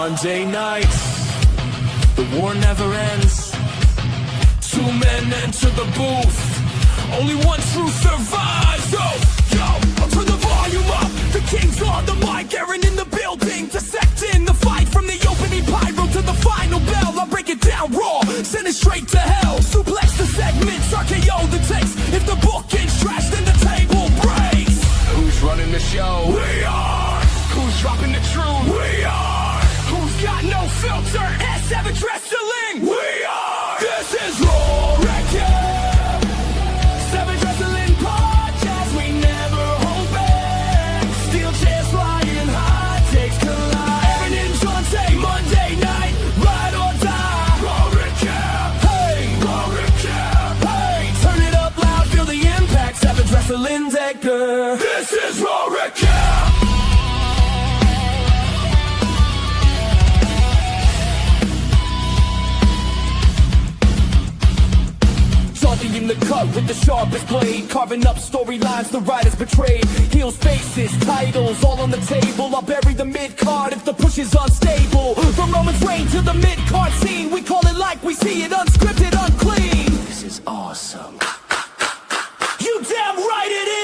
Monday nights, the war never ends. Two men enter the booth, only one truth survives. Yo, I'll turn the volume up. The king's on the mic, Aaron in the building, dissecting the fight from the opening pyro to the final bell. I'll break it down raw, send it straight to hell. Suplex the segments, RKO the takes. If the book gets trashed, then the table breaks. Who's running the show? We are. Who's dropping the truth? We are. Who's got no filter? S7 Wrestling. We are. This is Raw Recap. Savage Wrestling Podcast. We never hold back. Steel chairs flying high. Takes collide. Aaron and John say Monday night. Ride or die. Raw Recap. Hey. Raw Recap. Hey. Turn it up loud. Feel the impact. Savage Wrestling Decker. This is Raw Recap. In the cut with the sharpest blade, carving up storylines the writers betrayed. Heels, faces, titles, all on the table. I'll bury the mid-card if the push is unstable. From Roman's reign to the mid-card scene, we call it like we see it, unscripted, unclean. This is awesome. You damn right it is!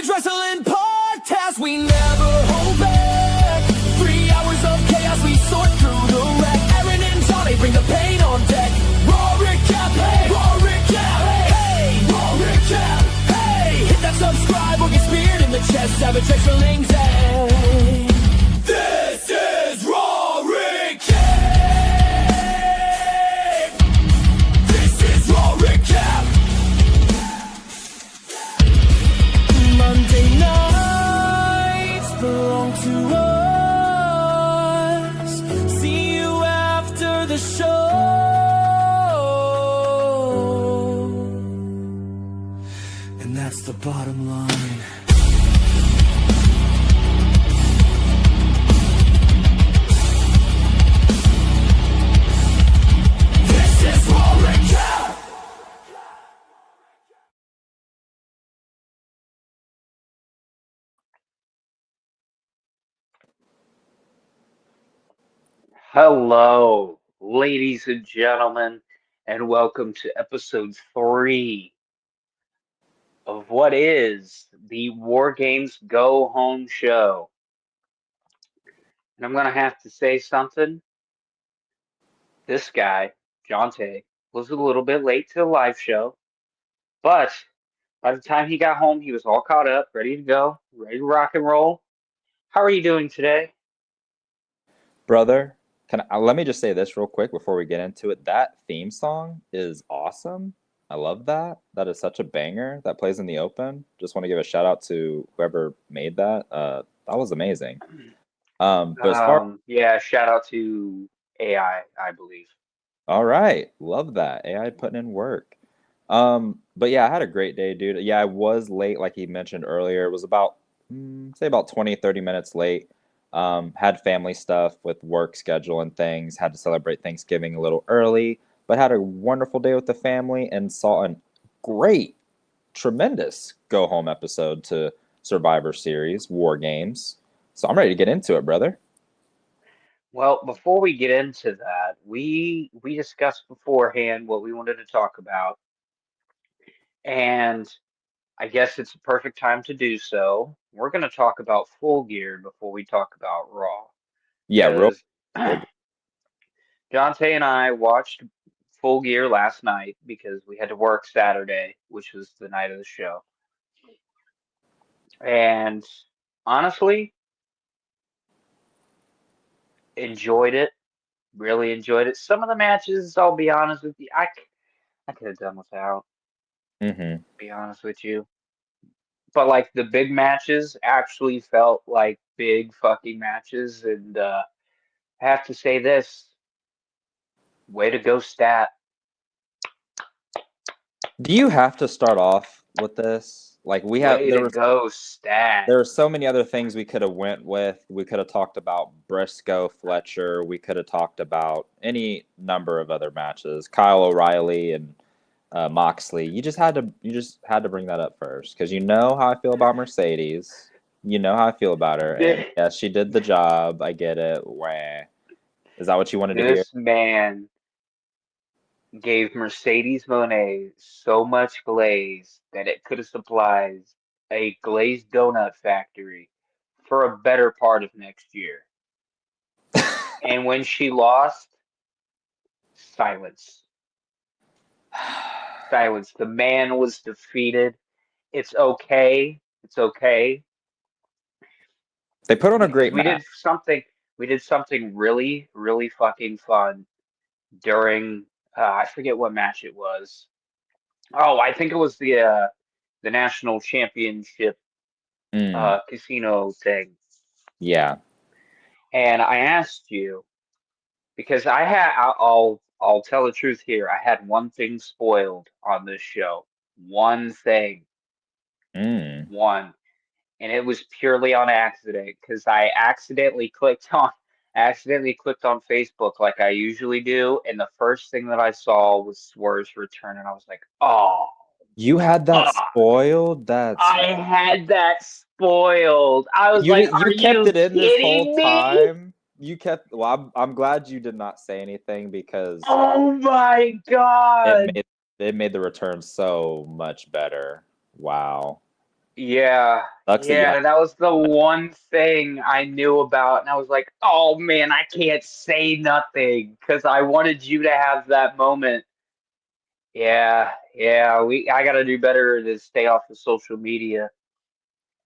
Wrestling Podcast, we never hold back. 3 hours of chaos, we sort through the wreck. Aaron and Johnny bring the pain on deck. Raw Recap, hey! Raw Recap, hey! Hey! Raw Recap, hey! Hit that subscribe or get speared in the chest. Savage Wrestling's day. This is Raw Recap. This is Raw Recap. Monday nights belong to us. See you after the show. And that's the bottom line. This is Raw Recap. Hello, ladies and gentlemen, and welcome to episode 3 of what is the War Games Go Home show. And I'm going to have to say something. This guy, Jonte, was a little bit late to the live show, but by the time he got home, he was all caught up, ready to go, ready to rock and roll. How are you doing today? Brother, let me just say this real quick before we get into it. That theme song is awesome. I love that. That is such a banger that plays in the open. Just want to give a shout out to whoever made that. That was amazing. But as far yeah, shout out to AI, I believe. all right, love that AI putting in work. But yeah, I had a great day, dude. Yeah, I was late, like he mentioned earlier. It was about say about 20-30 minutes late. Had family stuff with work schedule and things, had to celebrate Thanksgiving a little early, but had a wonderful day with the family and saw a great, tremendous go home episode to Survivor Series, War Games. So I'm ready to get into it, brother. Well, before we get into that, we discussed beforehand what we wanted to talk about, and I guess it's a perfect time to do so. We're going to talk about Full Gear before we talk about Raw. Yeah, real. Because Jonte and I watched Full Gear last night because we had to work Saturday, which was the night of the show. And honestly, enjoyed it. Really enjoyed it. Some of the matches, I'll be honest with you, I could have done without, Mm-hmm. be honest with you. But like the big matches actually felt like big fucking matches, and I have to say this, way to go, Stat. Do you have to start off with this? Like Way to go, Stat. there are so many other things we could have went with. We could have talked about Briscoe, Fletcher. We could have talked about any number of other matches. Kyle O'Reilly and Moxley. You just had to bring that up first because you know how I feel about Mercedes. You know how I feel about her, and yes, she did the job. I get it. Wah. Is that what you wanted to hear? This man gave Mercedes Monet so much glaze that it could have supplied a glazed donut factory for a better part of next year. And when she lost, silence. Silence. The man was defeated. It's okay. It's okay. They put on a Because great match. we did something really, really fucking fun during I forget what match it was. Oh, I think it was the national championship Mm, casino thing. yeah. And I asked you because I'll tell the truth here. I had one thing spoiled on this show. One thing. Mm. One. And it was purely on accident because I accidentally clicked on Facebook like I usually do, and the first thing that I saw was Swerve's return, and I was like, oh, You had that fuck. spoiled? That's I had that spoiled. I was like, you are kept you it in this whole kidding me? time. You kept well, I'm glad you did not say anything because Oh my it God. made the return so much better. Wow. Yeah, Sucks that you had yeah, that was the one thing I knew about, and I was like, oh man, I can't say nothing because I wanted you to have that moment. Yeah, yeah, I gotta do better to stay off of social media.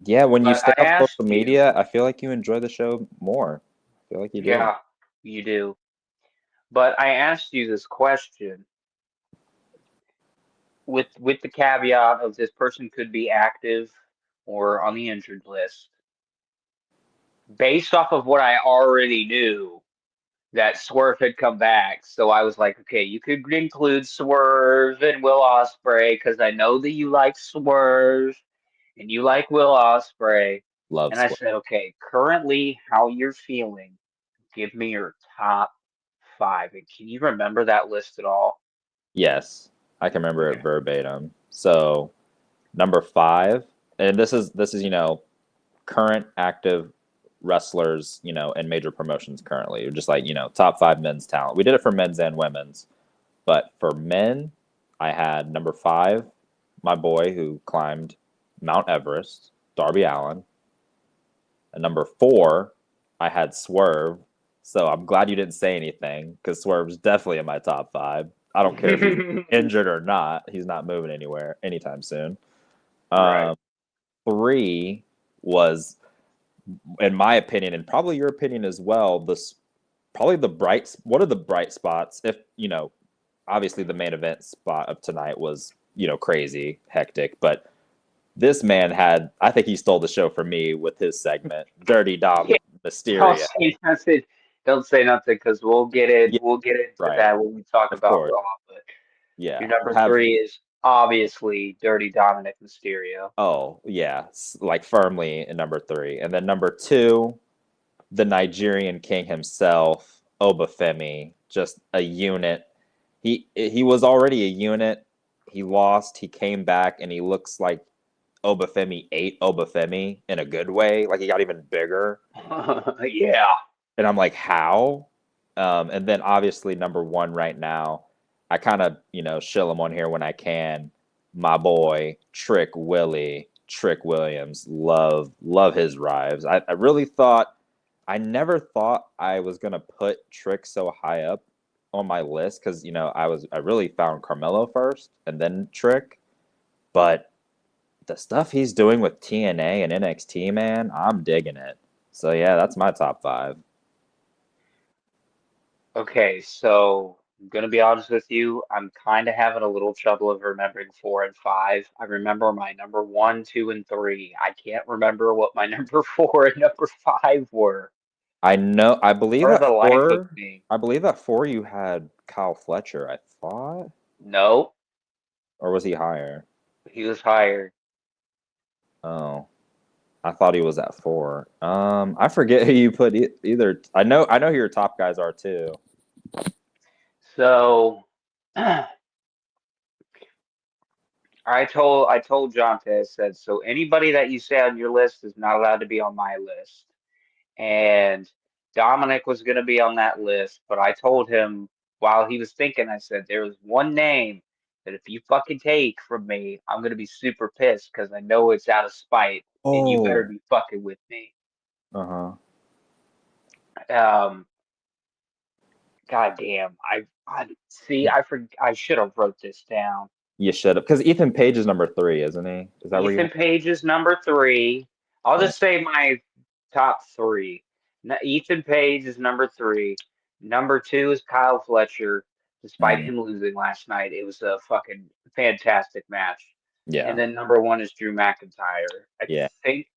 Yeah, when you But stay I off asked social you, media, I feel like you enjoy the show more. I feel like you do. yeah, you do. But I asked you this question with the caveat of this person could be active or on the injured list. Based off of what I already knew, that Swerve had come back. So I was like, okay, you could include Swerve and Will Ospreay because I know that you like Swerve and you like Will Ospreay. Love And I Swerve. said, okay, currently how you're feeling, give me your top five. And can you remember that list at all? Yes, I can remember it Okay. verbatim. So number 5, and this is current active wrestlers, in major promotions currently. Just like, top 5 men's talent. We did it for men's and women's. But for men, I had number 5, my boy who climbed Mount Everest, Darby Allin. And number 4, I had Swerve. So I'm glad you didn't say anything because Swerve's definitely in my top 5. I don't care if he's injured or not. He's not moving anywhere anytime soon. Right. Um, 3 was, in my opinion, and probably your opinion as well, probably what are the bright spots? If obviously the main event spot of tonight was crazy hectic, but this man I think he stole the show for me with his segment, Dirty Dom Yeah, don't Mysterio. say nothing. Don't say nothing because Yeah, we'll get into right. that when we talk Of about course. Raw. But your Yeah. number three is obviously Dirty Dominic Mysterio. Oh, yeah. Like firmly in number 3. And then number 2, the Nigerian king himself, Obafemi, just a unit. He was already a unit. He lost, he came back, and he looks like Obafemi ate Obafemi in a good way. Like he got even bigger. Yeah. And I'm like, how? And then obviously number 1 right now, I kind of, shill him on here when I can. My boy, Trick Williams. Love his rives. I really thought I never thought I was gonna put Trick so high up on my list because I really found Carmelo first and then Trick, but the stuff he's doing with TNA and NXT, man, I'm digging it. So yeah, that's my top 5. Okay, so I'm gonna be honest with you. I'm kind of having a little trouble of remembering four and five. I remember my number one, two, and three. I can't remember what my number four and number five were I know. for the life of me. I believe at 4 you had Kyle Fletcher. I thought. No, Or was he higher? He was higher. Oh, I thought he was at 4. I forget who you put either. I know who your top guys are too. So I told Jonte, I said, so anybody that you say on your list is not allowed to be on my list. And Dominic was going to be on that list, but I told him while he was thinking, I said, there was one name that if you fucking take from me, I'm going to be super pissed because I know it's out of spite and you better Oh. be fucking with me. Uh-huh. Um, God damn. I see, I should have wrote this down. You should have, because Ethan Page is number 3, isn't he? Is that where you Ethan have? Page is number 3. I'll Yeah. just say my top 3. Ethan Page is number 3. Number 2 is Kyle Fletcher. Despite Mm, him losing last night, it was a fucking fantastic match. And yeah. then number 1 is Drew McIntyre. I Yeah. think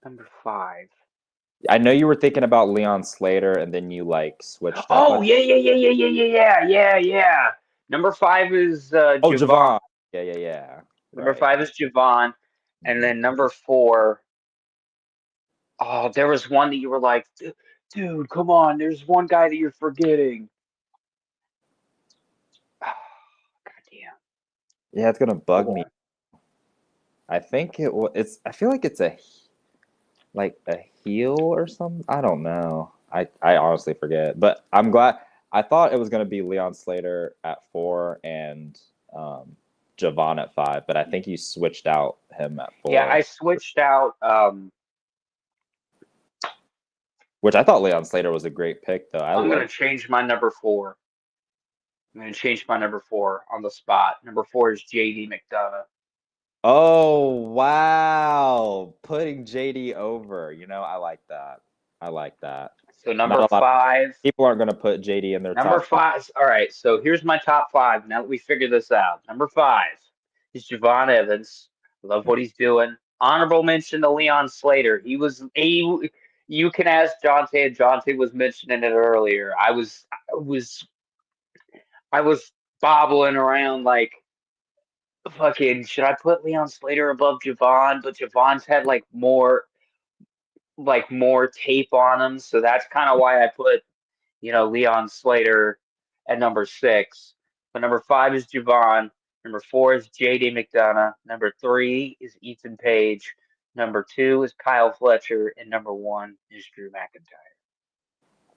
number 5. I know you were thinking about Leon Slater, and then you like switched up. Oh yeah. Number 5 is Oh, Javon. Javon. Yeah. Number Right. 5 is Javon, and Mhm. then number 4. Oh, there was one that you were like, dude, come on. There's one guy that you're forgetting. Oh, God damn. Yeah, it's gonna bug me. 4. I think it's. I feel like it's like a heel or something. I don't know. I honestly forget. But I'm glad. I thought it was gonna be Leon Slater at 4 and Javon at 5, but I think you switched out him at Yeah, 4. I switched out. Which I thought Leon Slater was a great pick, though. I I'm gonna love. change my number 4. I'm gonna change my number 4 on the spot. Number 4 is JD McDonough. Oh wow, putting JD over. I like that. I like that. So Not number a lot of 5. people aren't going to put JD in their Number top 5. 5. All right. So here's my top 5. Now that we figured this out, number 5 is Javon Evans. Love what he's doing. Honorable mention to Leon Slater. You can ask Jonte, and Jonte was mentioning it earlier. I was bobbling around like fucking. Should I put Leon Slater above Javon? But Javon's had like more tape on him, so that's kind of why I put Leon Slater at number 6. But number 5 is Javon. Number 4 is JD McDonough. Number 3 is Ethan Page. Number 2 is Kyle Fletcher. And number 1 is Drew McIntyre.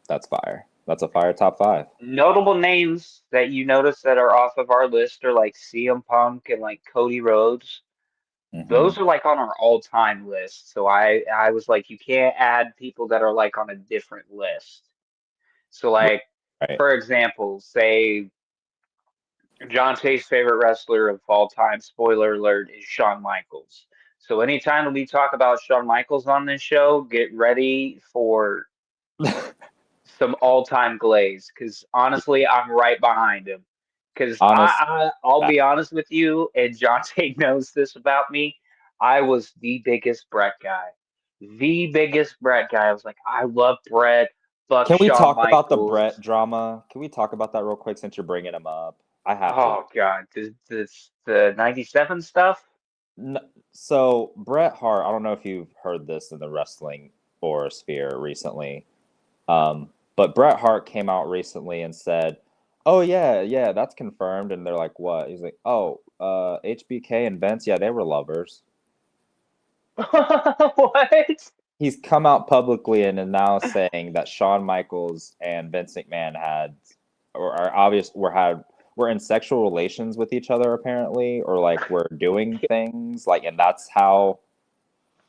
That's fire. That's a fire top 5. Notable names that you notice that are off of our list are like CM Punk and like Cody Rhodes. Hmm. Those are like on our all-time list. So I was like, you can't add people that are like on a different list. So like, Right. for example, say John Tate's favorite wrestler of all time, spoiler alert, is Shawn Michaels. So anytime we talk about Shawn Michaels on this show, get ready for some all-time glaze because honestly, I'm right behind him. Because Honest. I'll be honest with you, and John Tate knows this about me. I was the biggest Brett guy. The biggest Brett guy. I was like, I love Brett. Fuck Can we Shawn talk about the Michaels. Brett drama? Can we talk about that real quick since you're bringing him up? I have to. Oh God, this the '97 stuff. So Bret Hart, I don't know if you've heard this in the wrestling sphere recently, but Bret Hart came out recently and said, "Oh yeah, that's confirmed." And they're like, "What?" He's like, "Oh, HBK and Vince, yeah, they were lovers." What? He's come out publicly and is now saying that Shawn Michaels and Vince McMahon were in sexual relations with each other apparently, or like we're doing things like, and that's how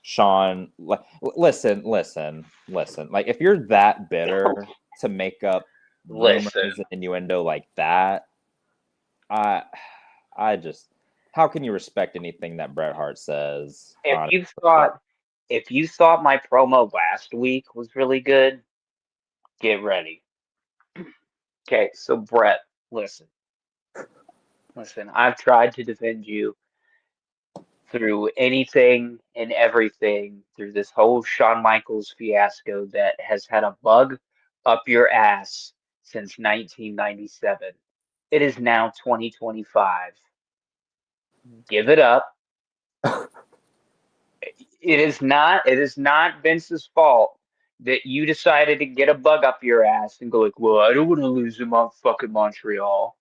Shawn, like, listen. Like, if you're that bitter to make up rumors Listen, and innuendo like that, I, I just, how can you respect anything that Bret Hart says? if Honestly, you thought if you thought my promo last week was really good, get ready. Okay, so Brett, listen. I've tried to defend you through anything and everything through this whole Shawn Michaels fiasco that has had a bug up your ass since 1997. It is now 2025. Give it up. It is not Vince's fault that you decided to get a bug up your ass and go like, well, I don't want to lose him on fucking Montreal.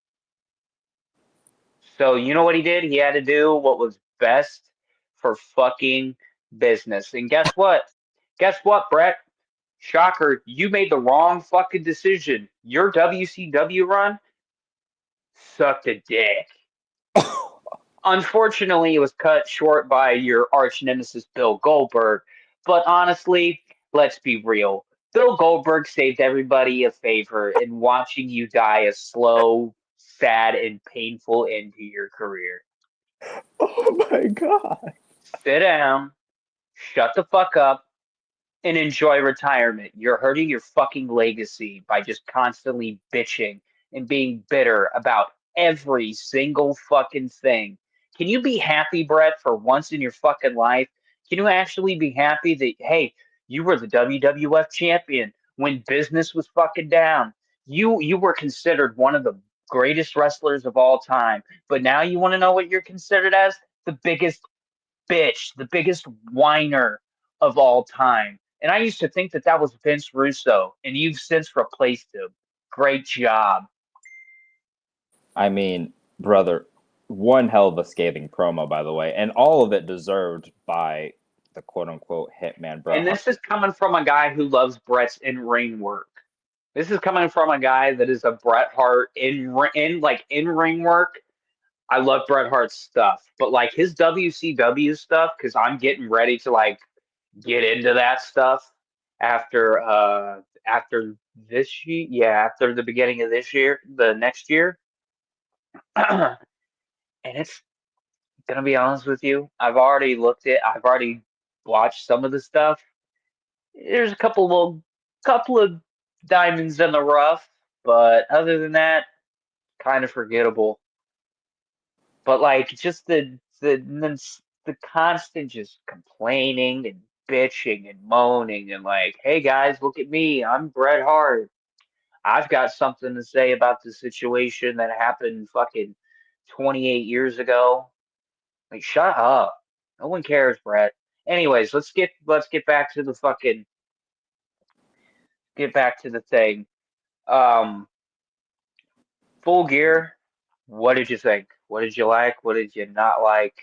So you know what he did? He had to do what was best for fucking business. And guess what? Guess what, Brett? Shocker, you made the wrong fucking decision. Your WCW run sucked a dick. Unfortunately, it was cut short by your arch nemesis, Bill Goldberg. But honestly, let's be real. Bill Goldberg saved everybody a favor in watching you die a slow, sad, and painful end to your career. Oh my God. Sit down, shut the fuck up, and enjoy retirement. You're hurting your fucking legacy by just constantly bitching and being bitter about every single fucking thing. Can you be happy, Brett, for once in your fucking life? Can you actually be happy that, hey, you were the WWF champion when business was fucking down? You were considered one of the greatest wrestlers of all time, but now you want to know what you're considered as? The biggest bitch, the biggest whiner of all time. And I used to think that that was Vince Russo, and you've since replaced him. Great job. I mean, brother, one hell of a scathing promo, by the way, and all of it deserved by the quote unquote hitman, bro. And this is coming from a guy who loves Brett's in-ring work. This is coming from a guy that is a Bret Hart in-ring work. I love Bret Hart's stuff, but like his WCW stuff, because I'm getting ready to like get into that stuff after this year, yeah, after the beginning of this year, the next year. And it's gonna be honest with you, I've already watched some of the stuff. There's a couple of diamonds in the rough, but other than that, kind of forgettable. But like just the constant just complaining and bitching and moaning and like, hey guys, look at me, I'm Bret Hart. I've got something to say about the situation that happened fucking 28 years ago. Like, shut up. No one cares, Brett. Anyways, let's get back to the fucking get back to the thing. Um, Full Gear. What did you think? What did you like? What did you not like?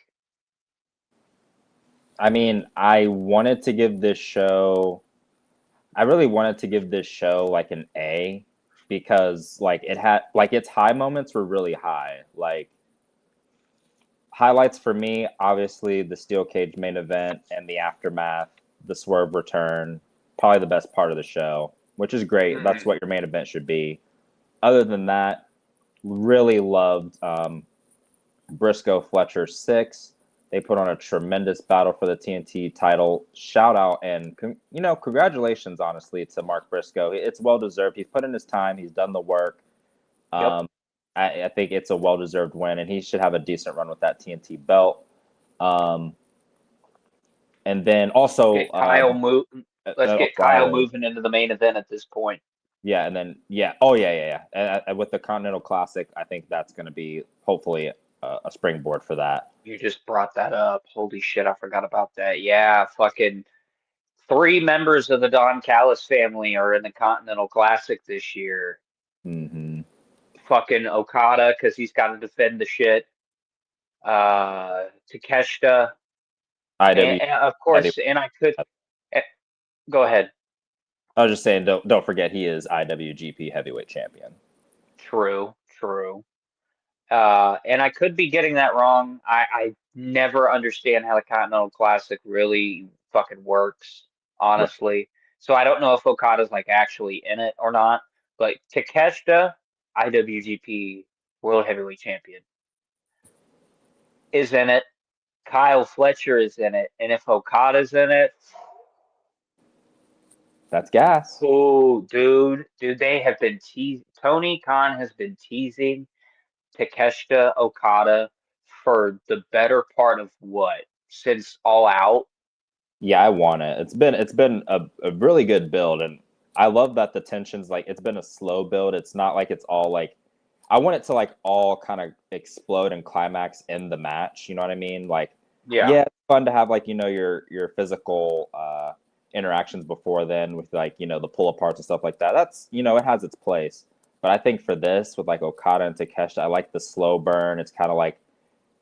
I mean, I really wanted to give this show like an A because like it had like its high moments were really high. Like highlights for me, obviously the steel cage main event and the aftermath, the swerve return, probably the best part of the show, which is great. That's what your main event should be. Other than that, really loved Briscoe Fletcher 6. They put on a tremendous battle for the TNT title. Shout out and congratulations, honestly, to Mark Briscoe. It's well deserved. He's put in his time. He's done the work. Yep. I think it's a well deserved win, and he should have a decent run with that TNT belt. And then also, Let's get Kyle moving into the main event at this point. Yeah, and then and with the Continental Classic, I think that's going to be hopefully a springboard for that. You just brought that up. Holy shit, I forgot about that. Yeah, fucking 3 members of the Don Callis family are in the Continental Classic this year. Mm-hmm. Fucking Okada, because he's got to defend the shit. Takeshita. IW. And of course, and I could... Go ahead. I was just saying, don't forget he is IWGP Heavyweight Champion. True. And I could be getting that wrong. I never understand how the Continental Classic really fucking works, honestly. Right. So I don't know if Okada's like actually in it or not. But Takeshita, IWGP World Heavyweight Champion, is in it. Kyle Fletcher is in it. And if Okada's in it, that's gas. Oh, dude, they have been Tony Khan has been teasing Takeshita Okada for the better part of what? Since All Out? Yeah, I want it. It's been a really good build, and I love that the tension's like it's been a slow build. It's not like it's all like I want it to like all kind of explode and climax in the match. You know what I mean? Like, Yeah. yeah, it's fun to have like your physical interactions before then with like the pull aparts and stuff like that. That's it has its place. But I think for this with like Okada and Takeshita, I like the slow burn. It's kind of like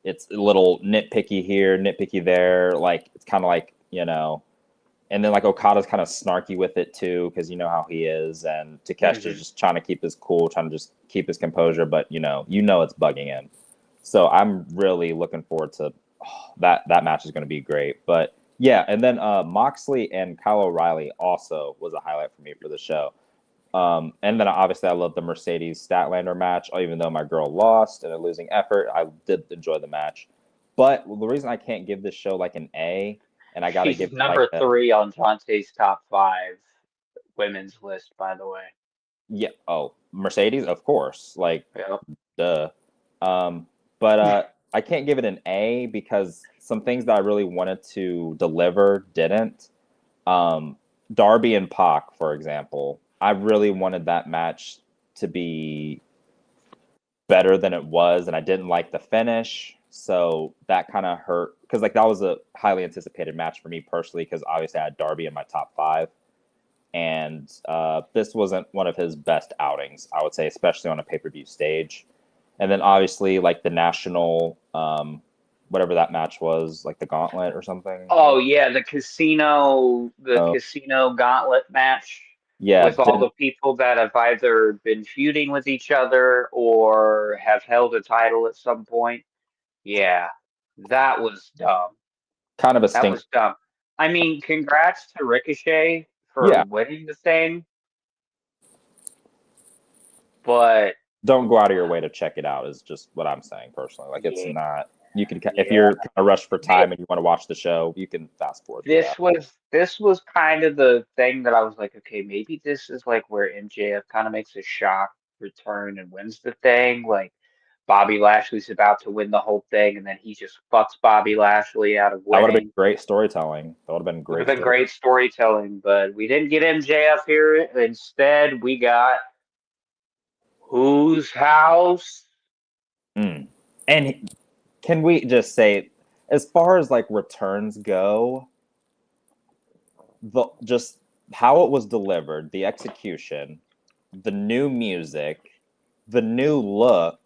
it's a little nitpicky here, nitpicky there. Like it's kind of like and then like Okada's kind of snarky with it too, because you know how he is, and Takeshita's just trying to keep his cool, trying to just keep his composure, but it's bugging him. So I'm really looking forward to that match is going to be great. But yeah, and then Moxley and Kyle O'Reilly also was a highlight for me for the show. And then obviously I love the Mercedes Statlander match, even though my girl lost in a losing effort. I did enjoy the match, but the reason I can't give this show like an A, and I got to She's give it like number 3 on Dante's top 5 women's list, by the way. yeah. Oh, Mercedes, of course. Like, Yep. duh. But I can't give it an A because some things that I really wanted to deliver didn't. Darby and Pac, for example, I really wanted that match to be better than it was, and I didn't like the finish. So that kind of hurt because like that was a highly anticipated match for me personally because obviously I had Darby in my top 5. And this wasn't one of his best outings, I would say, especially on a pay-per-view stage. And then obviously, like the national, whatever that match was, like the gauntlet or something. Oh yeah, the casino gauntlet match Yeah, with all the people that have either been feuding with each other or have held a title at some point. Yeah, that was dumb. kind of a That stink. was dumb. I mean, congrats to Ricochet for Yeah, winning the thing, but don't go out of your way to check it out. Is just what I'm saying personally. Like it's yeah, not. You can if yeah. you're kind of rushed for time and you want to watch the show, you can fast forward through that. This was kind of the thing that I was like, okay, maybe this is like where MJF kind of makes a shock return and wins the thing. Like Bobby Lashley's about to win the whole thing, and then he just fucks Bobby Lashley out of That would have been winning. great storytelling. That would have been Would have great been story. great storytelling, but we didn't get MJF here. Instead, we got whose house? Mm. And can we just say, as far as like returns go, the just how it was delivered, the execution, the new music, the new look,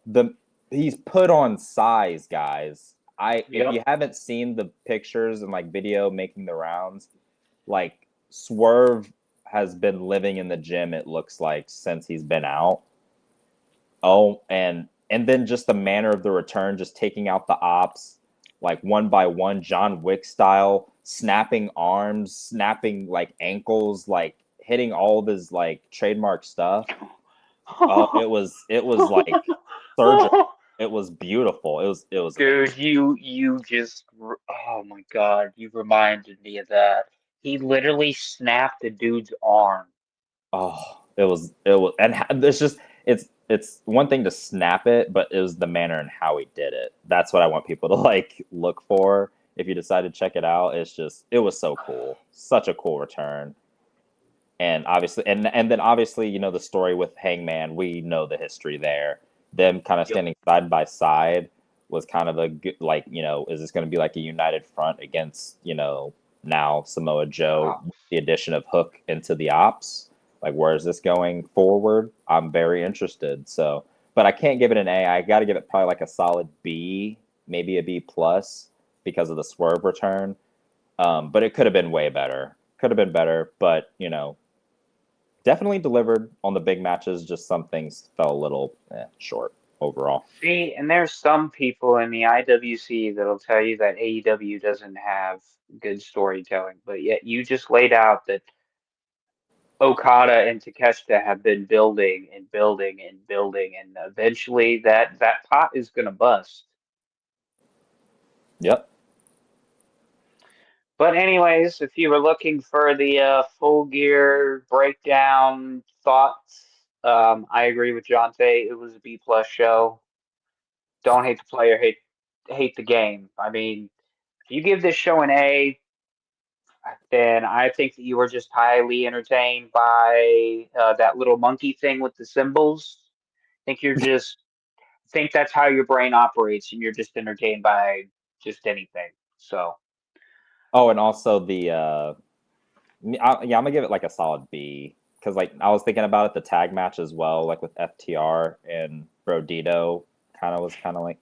the he's put on size, guys. If Yep. you haven't seen the pictures and like video making the rounds, like Swerve has been living in the gym, it looks like, since he's been out. Oh, and then just the manner of the return, just taking out the ops like one by one, John Wick style, snapping arms, snapping like ankles, like hitting all of his like trademark stuff. Oh, it was like surgical. It was beautiful. It was amazing. Dude, you just oh my God, you reminded me of that. He literally snapped the dude's arm. Oh, it was, and it's one thing to snap it, but it was the manner and how he did it. That's what I want people to like look for. If you decide to check it out, it was so cool, such a cool return, and obviously, and then obviously, the story with Hangman, we know the history there. Them kind of Yep. standing side by side was kind of a good, like, is this going to be like a united front against, now Samoa Joe, with the addition of Hook into the ops? Like, where is this going forward? I'm very interested. So, but I can't give it an A. I got to give it probably like a solid B, maybe a B plus because of the Swerve return. But it could have been way better. Could have been better, but definitely delivered on the big matches. Just some things fell a little short overall. See, and there's some people in the IWC that'll tell you that AEW doesn't have good storytelling, but yet you just laid out that Okada and Takeshita have been building and building and building, and eventually that pot is gonna bust. Yep. But anyways, if you were looking for the full gear breakdown thoughts, I agree with Jonte. It was a B plus show. Don't hate the player, hate the game. I mean, if you give this show an A, then I think that you were just highly entertained by that little monkey thing with the symbols. think you're just think that's how your brain operates, and you're just entertained by just anything. So Oh, and also yeah, I'm gonna give it like a solid B because like I was thinking about it, the tag match as well, like with FTR and Brodito, kind of like,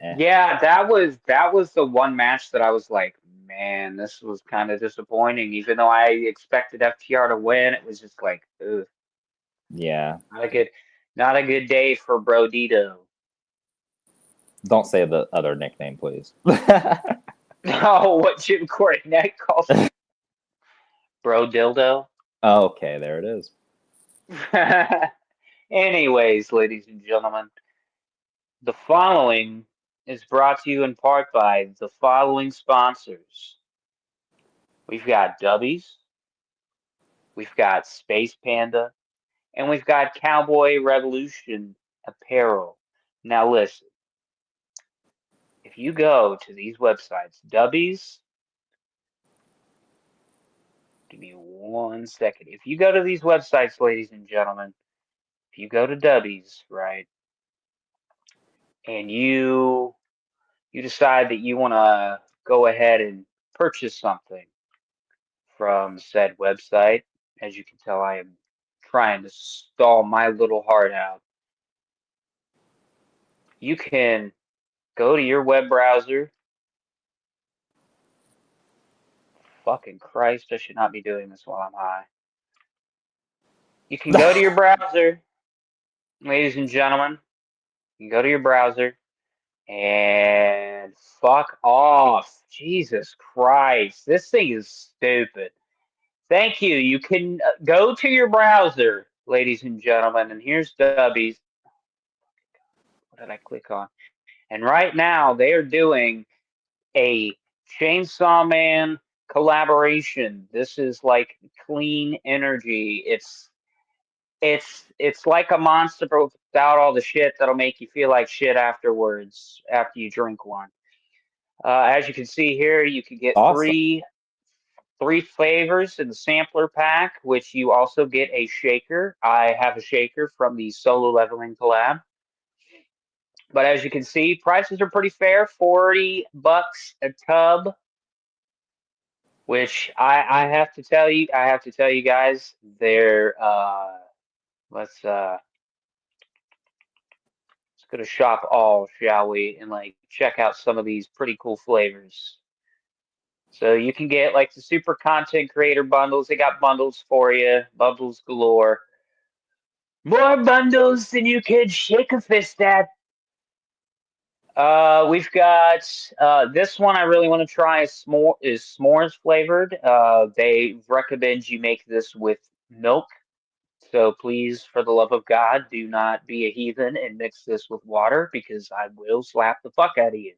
eh. yeah, that was the one match that I was like, man, this was kind of disappointing. Even though I expected FTR to win, it was just like, ugh, Yeah. not a good, not a good day for Brodito. Don't say the other nickname, please. Oh, what Jim Cornette calls Bro Dildo. Okay, there it is. Anyways, ladies and gentlemen, the following is brought to you in part by the following sponsors. We've got Dubbies, we've got Space Panda, and we've got Cowboy Revolution apparel. Now, listen, if you go to these websites, Dubbies, give me 1 second. If you go to these websites, ladies and gentlemen, if you go to Dubbies, right, and you decide that you want to go ahead and purchase something from said website, as you can tell, I am trying to stall my little heart out. You can go to your web browser. Fucking Christ, I should not be doing this while I'm high. You can go to your browser, ladies and gentlemen. You can go to your browser and fuck off. Jesus Christ, this thing is stupid. Thank you. You can go to your browser, ladies and gentlemen, and here's Dubbies. What did I click on? And right now they are doing a Chainsaw Man collaboration. This is like clean energy. It's like a monster but without all the shit that'll make you feel like shit afterwards after you drink one. As you can see here, you can get Awesome. three flavors in the sampler pack, which you also get a shaker. I have a shaker from the Solo Leveling collab. But as you can see, prices are pretty fair. $40 a tub, which I have to tell you, guys, let's let's go to shop all, shall we, and like check out some of these pretty cool flavors. So you can get like the super content creator bundles. They got bundles for you, bundles galore. More bundles than you could shake a fist at. We've got this one I really want to try is s'mores flavored. They recommend you make this with milk. So please, for the love of God, do not be a heathen and mix this with water because I will slap the fuck out of you.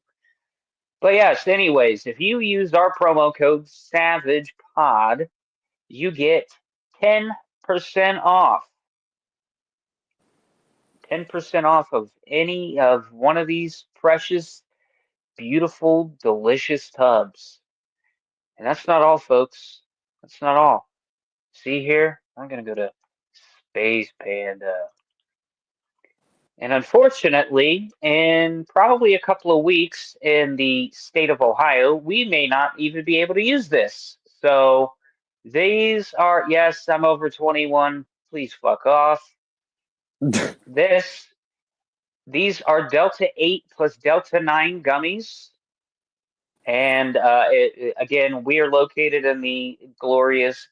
But yes, anyways, if you use our promo code SavagePod, you get 10% off. 10% off of any of one of these precious, beautiful, delicious tubs. And that's not all, folks. That's not all. See here? I'm going to go to Space Panda. And unfortunately, in probably a couple of weeks in the state of Ohio, we may not even be able to use this. So these are, yes, I'm over 21. Please fuck off. This, these are Delta 8 plus Delta 9 gummies. And again, we are located in the glorious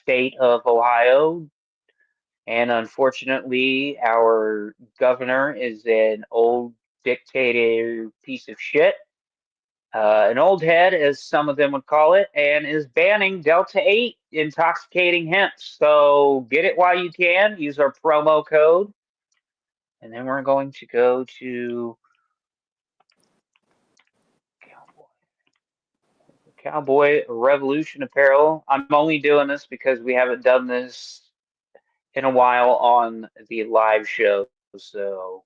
state of Ohio. And unfortunately, our governor is an old dictator piece of shit, an old head, as some of them would call it, and is banning Delta 8 intoxicating hemp. So get it while you can. Use our promo code. And then we're going to go to Cowboy Revolution Apparel. I'm only doing this because we haven't done this in a while on the live show. So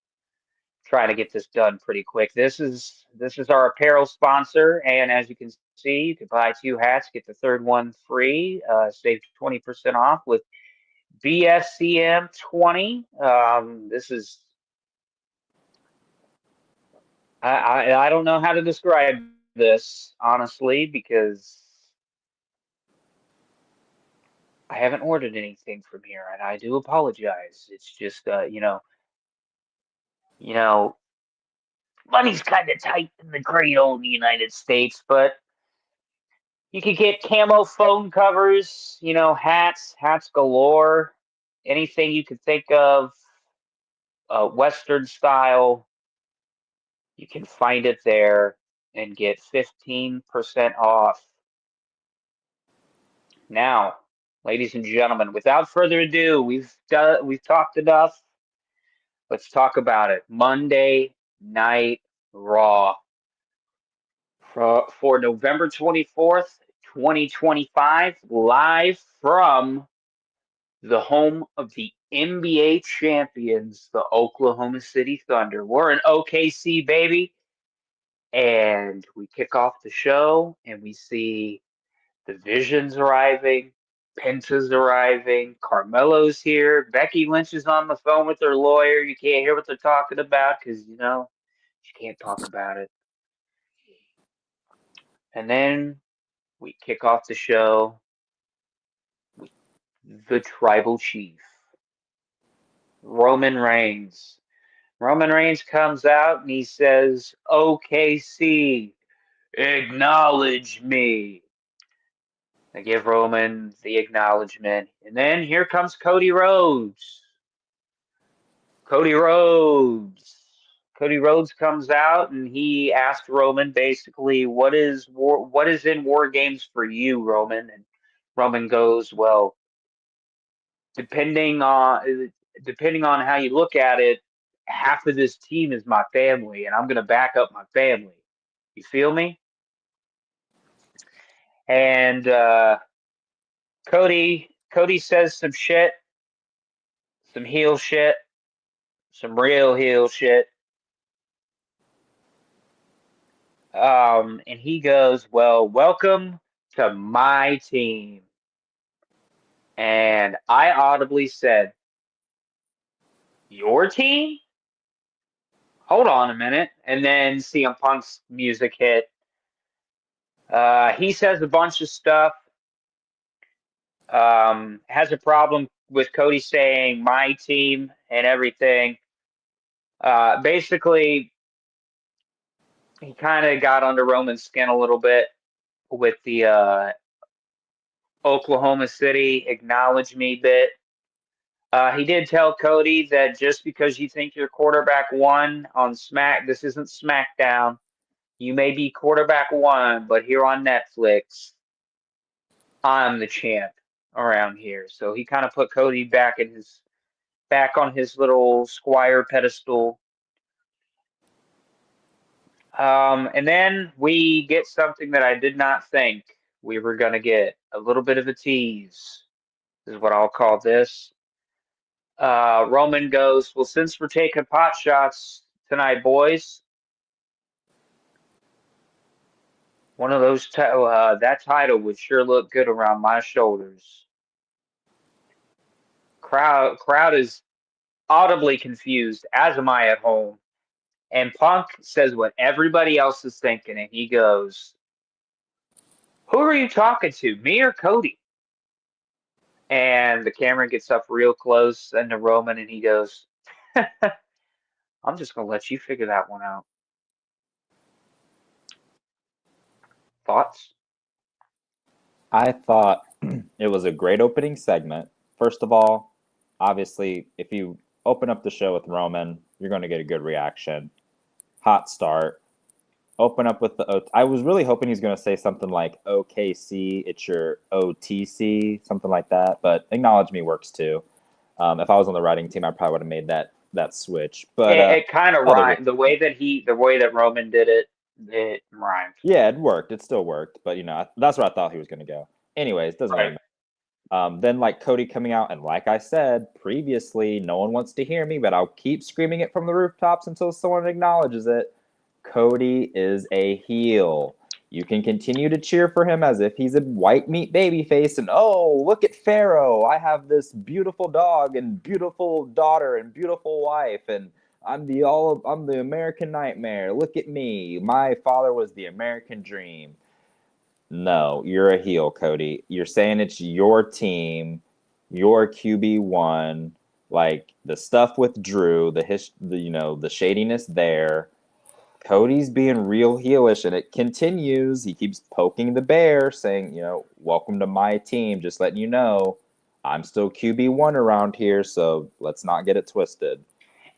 trying to get this done pretty quick. This is our apparel sponsor, and as you can see, you can buy two hats, get the third one free, save 20% off with BSCM 20. This is I don't know how to describe this honestly because I haven't ordered anything from here, and I do apologize. It's just you know, money's kind of tight in the great old United States, but you could get camo phone covers, hats galore, anything you could think of, Western style. You can find it there and get 15% off. Now, ladies and gentlemen, without further ado, we've talked enough. Let's talk about it. Monday Night Raw for November 24th, 2025, live from the home of the NBA champions, the Oklahoma City Thunder. We're in OKC, baby. And we kick off the show and we see the Vision's arriving, Penta's arriving, Carmelo's here, Becky Lynch is on the phone with her lawyer. You can't hear what they're talking about because, she can't talk about it. And then we kick off the show with the tribal chief, Roman Reigns. Roman Reigns comes out and he says, OKC, acknowledge me. They give Roman the acknowledgement. And then here comes Cody Rhodes. Cody Rhodes. Cody Rhodes comes out and he asked Roman basically, what is in War Games for you, Roman? And Roman goes, well, depending on how you look at it, half of this team is my family, and I'm gonna back up my family. You feel me? And Cody says some shit, some heel shit, some real heel shit. And he goes, well, welcome to my team. And I audibly said, your team? Hold on a minute. And then CM Punk's music hit. He says a bunch of stuff. Has a problem with Cody saying my team and everything. Basically, he kind of got under Roman's skin a little bit with the Oklahoma City acknowledge me bit. He did tell Cody that just because you think you're quarterback one on this isn't SmackDown. You may be quarterback one, but here on Netflix, I'm the champ around here. So he kind of put Cody back on his little squire pedestal. And then we get something that I did not think we were gonna get. A little bit of a tease is what I'll call this. Roman goes, well, since we're taking pot shots tonight, boys, one of those that title would sure look good around my shoulders. Crowd is audibly confused, as am I at home. And Punk says what everybody else is thinking, and he goes, who are you talking to, me or Cody? And the camera gets up real close and to Roman, and he goes, I'm just going to let you figure that one out. Thoughts? I thought it was a great opening segment. First of all, obviously, if you open up the show with Roman, you're going to get a good reaction. Hot start. Open up with I was really hoping he's going to say something like OKC, it's your OTC, something like that. But acknowledge me works too. If I was on the writing team, I probably would have made that switch. But it kind of rhymed. The way that Roman did it, it rhymed. Yeah, it worked. It still worked. But that's where I thought he was going to go. Anyways, doesn't really matter. Then Cody coming out, and like I said previously, no one wants to hear me, but I'll keep screaming it from the rooftops until someone acknowledges it. Cody is a heel. You can continue to cheer for him as if he's a white meat babyface and, oh, look at Pharaoh. I have this beautiful dog and beautiful daughter and beautiful wife, and I'm the American nightmare. Look at me. My father was the American dream. No, you're a heel, Cody. You're saying it's your team, your QB1, like the stuff with Drew, the shadiness there. Cody's being real heelish, and it continues. He keeps poking the bear, saying, welcome to my team. Just letting you know, I'm still QB1 around here, so let's not get it twisted.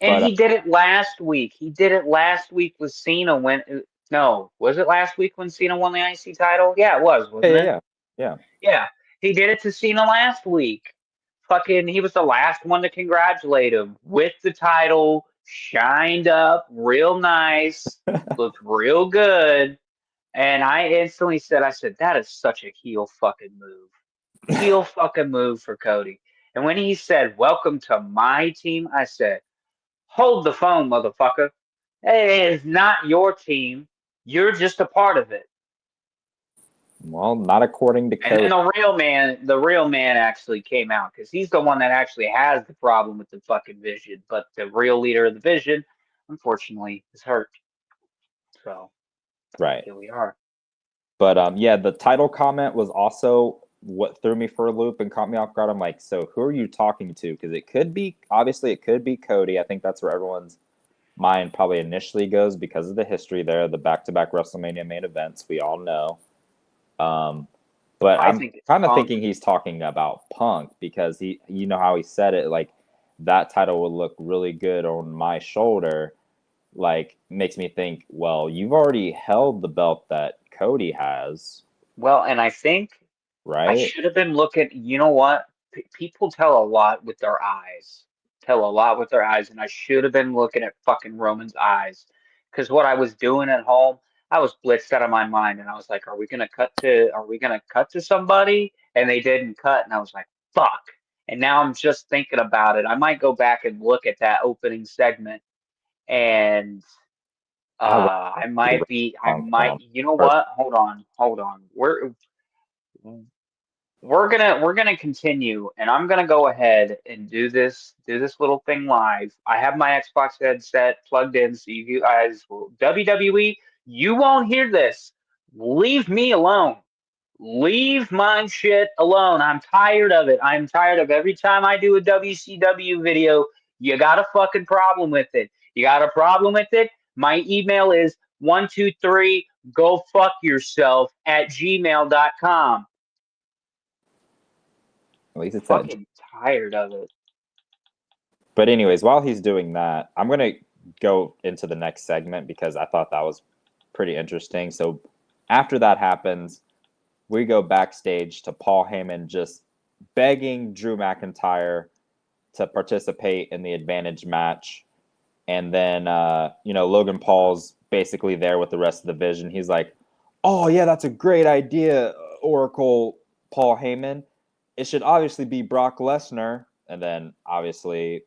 And But he did it last week. He did it last week with Cena was it last week when Cena won the IC title? Yeah, it was, wasn't it? yeah. Yeah. He did it to Cena last week. Fucking, he was the last one to congratulate him with the title, shined up, real nice, looked real good. And I instantly said, that is such a heel fucking move. Heel fucking move for Cody. And when he said, welcome to my team, I said, hold the phone, motherfucker. It is not your team. You're just a part of it. Well, not according to And Cody. then the real man actually came out because he's the one that actually has the problem with the fucking Vision. But the real leader of the Vision, unfortunately, is hurt. So, Right. here we are. But yeah, the title comment was also what threw me for a loop and caught me off guard. I'm like, so who are you talking to? Because it could be Cody. I think that's where everyone's mind probably initially goes because of the history there, the back-to-back WrestleMania main events we all know. But I'm kind of thinking he's talking about Punk because you know how he said it, like that title would look really good on my shoulder. Like makes me think, well, you've already held the belt that Cody has. Well, and I think I Right? should have been looking. You know what? People tell a lot with their eyes. And I should have been looking at fucking Roman's eyes. Because what I was doing at home, I was blitzed out of my mind, and I was like, "Are we gonna cut to somebody?" And they didn't cut, and I was like, "Fuck!" And now I'm just thinking about it. I might go back and look at that opening segment, and I might be. You know what? Hold on. We're gonna continue, and I'm gonna go ahead and do this little thing live. I have my Xbox headset plugged in, so you guys will WWE. You won't hear this. Leave me alone. Leave my shit alone. I'm tired of it. I'm tired of every time I do a WCW video, you got a fucking problem with it. You got a problem with it? My email is 123 go fuck yourself at gmail.com. At least it's fucking tired of it. But anyways, while he's doing that, I'm gonna go into the next segment because I thought that was pretty interesting. So after that happens, we go backstage to Paul Heyman just begging Drew McIntyre to participate in the advantage match. And then, Logan Paul's basically there with the rest of the Vision. He's like, oh, yeah, that's a great idea, Oracle Paul Heyman. It should obviously be Brock Lesnar. And then, obviously,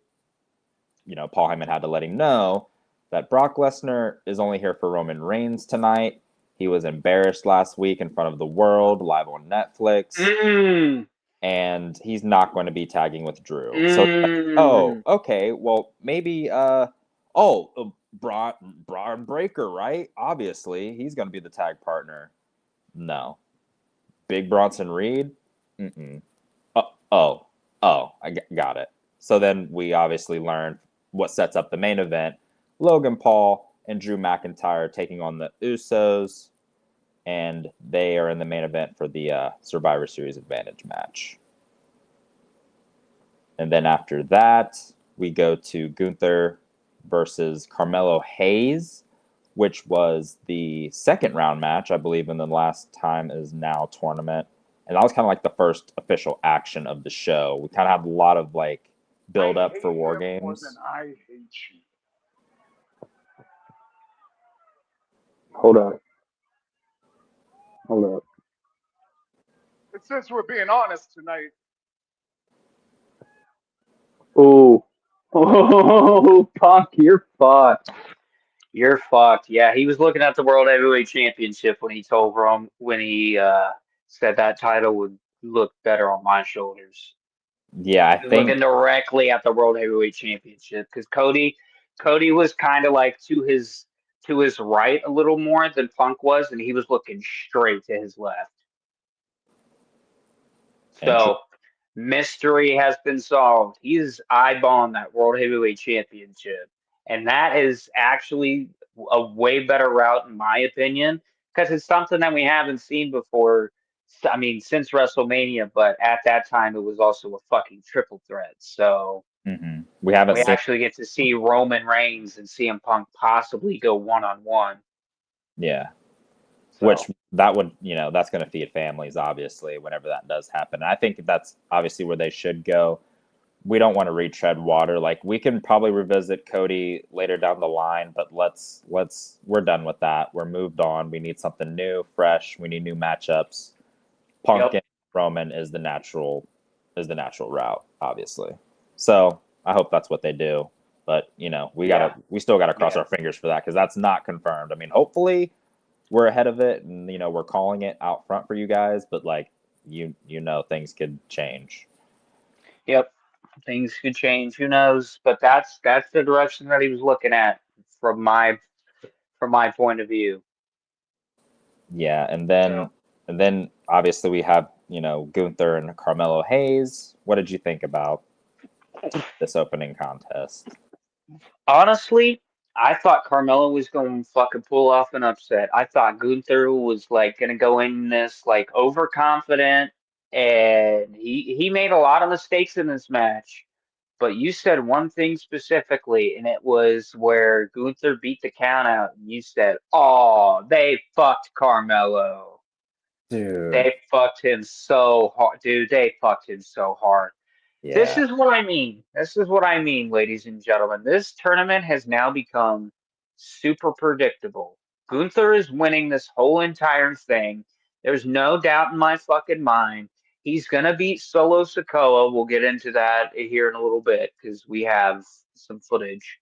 Paul Heyman had to let him know that Brock Lesnar is only here for Roman Reigns tonight. He was embarrassed last week in front of the world, live on Netflix. And he's not going to be tagging with Drew. So, okay, well, maybe, Braun Breaker, right? Obviously, he's going to be the tag partner. No. Big Bronson Reed? Mm-mm. I got it. So then we obviously learn what sets up the main event. Logan Paul and Drew McIntyre taking on the Usos, and they are in the main event for the Survivor Series Advantage match. And then after that, we go to Gunther versus Carmelo Hayes, which was the second round match, I believe, in the Last Time Is Now tournament. And that was kind of like the first official action of the show. We kind of had a lot of build up for War Games. More than I hate you. Hold up. But since we're being honest tonight, Oh, Punk, you're fucked. You're fucked. Yeah, he was looking at the World Heavyweight Championship when he said that title would look better on my shoulders. Yeah, I He was looking think directly at the World Heavyweight Championship because Cody was kind of like to his right a little more than Punk was, and he was looking straight to his left. interesting. So mystery has been solved. He's eyeballing that World Heavyweight Championship. And that is actually a way better route, in my opinion, because it's something that we haven't seen before. I mean, since WrestleMania, but at that time, it was also a fucking triple threat. So We haven't we seen. actually get to see Roman Reigns and CM Punk possibly go one on one. Yeah. So, Which that would, that's going to feed families, obviously, whenever that does happen. I think that's obviously where they should go. We don't want to retread water. Like, we can probably revisit Cody later down the line, but we're done with that. We're moved on. We need something new, fresh. We need new matchups. Punk yep. and Roman is the natural route, obviously. So I hope that's what they do. But we still gotta cross our fingers for that because that's not confirmed. I mean, hopefully we're ahead of it and we're calling it out front for you guys, but like things could change. Yep. Things could change. Who knows? But that's the direction that he was looking at from my point of view. Yeah, So and then obviously we have Gunther and Carmelo Hayes. What did you think about this opening contest? honestly, I thought Carmelo was going to fucking pull off an upset. I thought Gunther was like going to go in this like overconfident, and he made a lot of mistakes in this match. But you said one thing specifically, and it was where Gunther beat the count out, and you said, "Oh, they fucked Carmelo. Dude. They fucked him so hard, dude. They fucked him so hard." This Yeah. is what I mean. This is what I mean, ladies and gentlemen. This tournament has now become super predictable. Gunther is winning this whole entire thing. There's no doubt in my fucking mind. He's going to beat Solo Sikoa. We'll get into that here in a little bit because we have some footage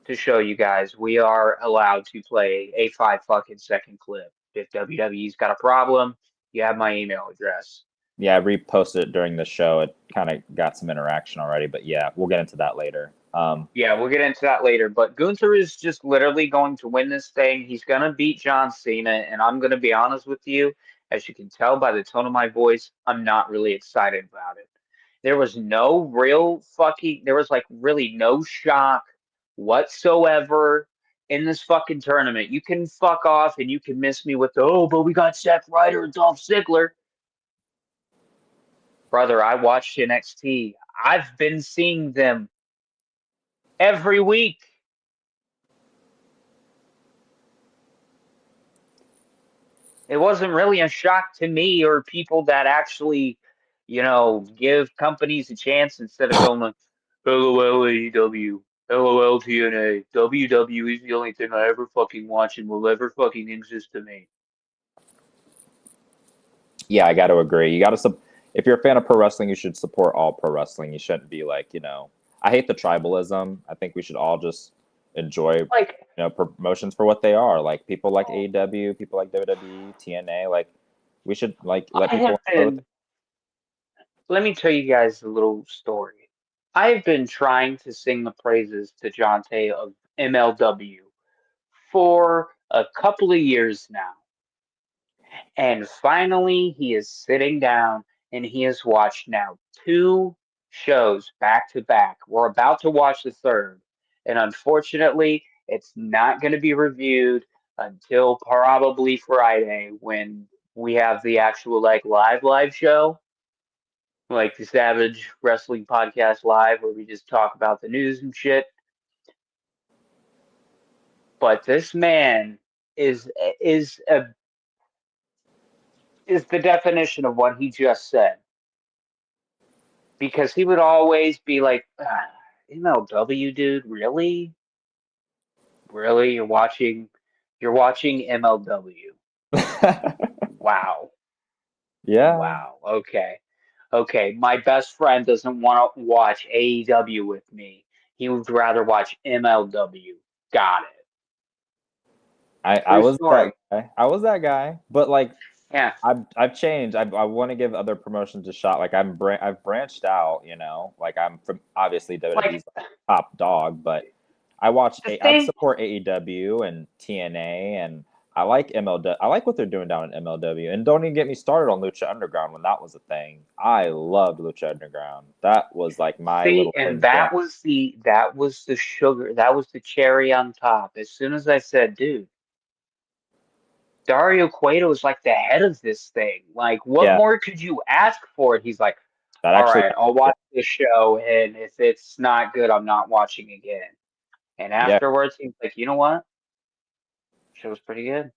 to show you guys. We are allowed to play a 5 fucking second clip. If WWE's got a problem, you have my email address. Yeah, I reposted it during the show. It kind of got some interaction already, but yeah, we'll get into that later. Yeah, we'll get into that later. But Gunther is just literally going to win this thing. He's going to beat John Cena. And I'm going to be honest with you, as you can tell by the tone of my voice, I'm not really excited about it. There was there was like really no shock whatsoever in this fucking tournament. You can fuck off and you can miss me with but we got Zack Ryder and Dolph Ziggler. Brother, I watched NXT. I've been seeing them every week. It wasn't really a shock to me or people that actually, give companies a chance instead of going like, LOL AEW, LOL TNA, WWE is the only thing I ever fucking watch and will ever fucking exist to me. Yeah, I got to agree. You got to if you're a fan of pro wrestling, you should support all pro wrestling. You shouldn't be like, I hate the tribalism. I think we should all just enjoy, Like, promotions for what they are. Like people like AEW, people like WWE, TNA. Like we should like let I have people enjoy been, let me tell you guys a little story. I have been trying to sing the praises to Jonte of MLW for a couple of years now. And finally, he is sitting down and he has watched now 2 shows back to back. We're about to watch the third. And unfortunately, it's not going to be reviewed until probably Friday when we have the actual like live show, like the Savage Wrestling Podcast Live, where we just talk about the news and shit. But this man is is a is the definition of what he just said. Because he would always be like, MLW, dude, really? Really? You're watching MLW. Wow. Yeah. Wow. Okay. Okay. My best friend doesn't want to watch AEW with me. He would rather watch MLW. Got it. I True was story. that guy. I was that guy. But like Yeah. I've changed. I want to give other promotions a shot. Like I've branched out, you know. Like I'm from obviously Like WWE's top dog, but I watch the I thing. support AEW and TNA, and I like MLW. I like what they're doing down in MLW. And don't even get me started on Lucha Underground when that was a thing. I loved Lucha Underground. That was like my See, little and thing growing. that was the sugar, that was the cherry on top. As soon as I said, dude, Dario Cueto is like the head of this thing. Like, what Yeah, more could you ask for it? He's like, that all actually. right, I'll Yeah, watch the show, and if it's not good, I'm not watching again. And yeah. afterwards, he's like, you know what? Show's pretty good.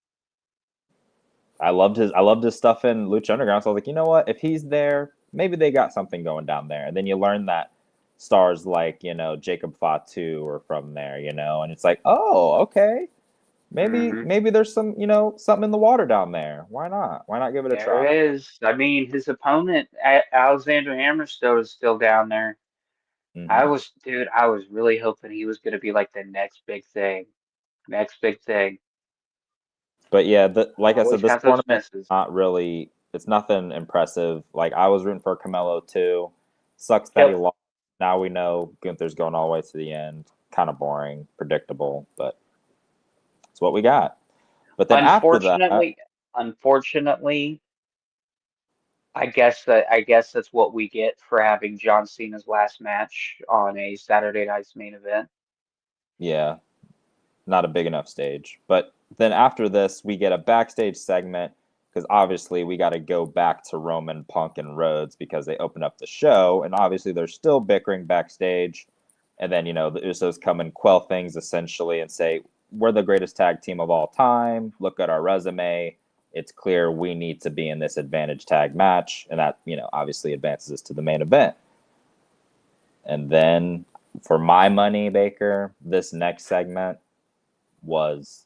I loved his stuff in Lucha Underground. So I was like, you know what? If he's there, maybe they got something going down there. And then you learn that stars like, you know, Jacob Fatu are from there, you know, and it's like, oh, okay. Hmm. Maybe there's some, you know, something in the water down there. Why not? Why not give it a There try? is. I mean, his opponent, Alexander Hammerstone, is still down there. Hmm. Dude, I was really hoping he was going to be like the next big thing. Next big thing. But yeah, like I said, Always this got those tournament misses. not really. It's nothing impressive. Like I was rooting for Camelo too. Sucks that he Yep. lost. Now we know Gunther's going all the way to the end. Kind of boring, predictable, but it's what we got. But then after that, Unfortunately, I guess that's what we get for having John Cena's last match on a Saturday night's main event. yeah, not a big enough stage. But then after this, we get a backstage segment because obviously we got to go back to Roman, Punk, and Rhodes because they opened up the show, and obviously they're still bickering backstage. And then, you know, the Usos come and quell things essentially and say, we're the greatest tag team of all time. Look at our resume. It's clear we need to be in this advantage tag match. And that, you know, obviously advances us to the main event. And then for my money, Baker, this next segment was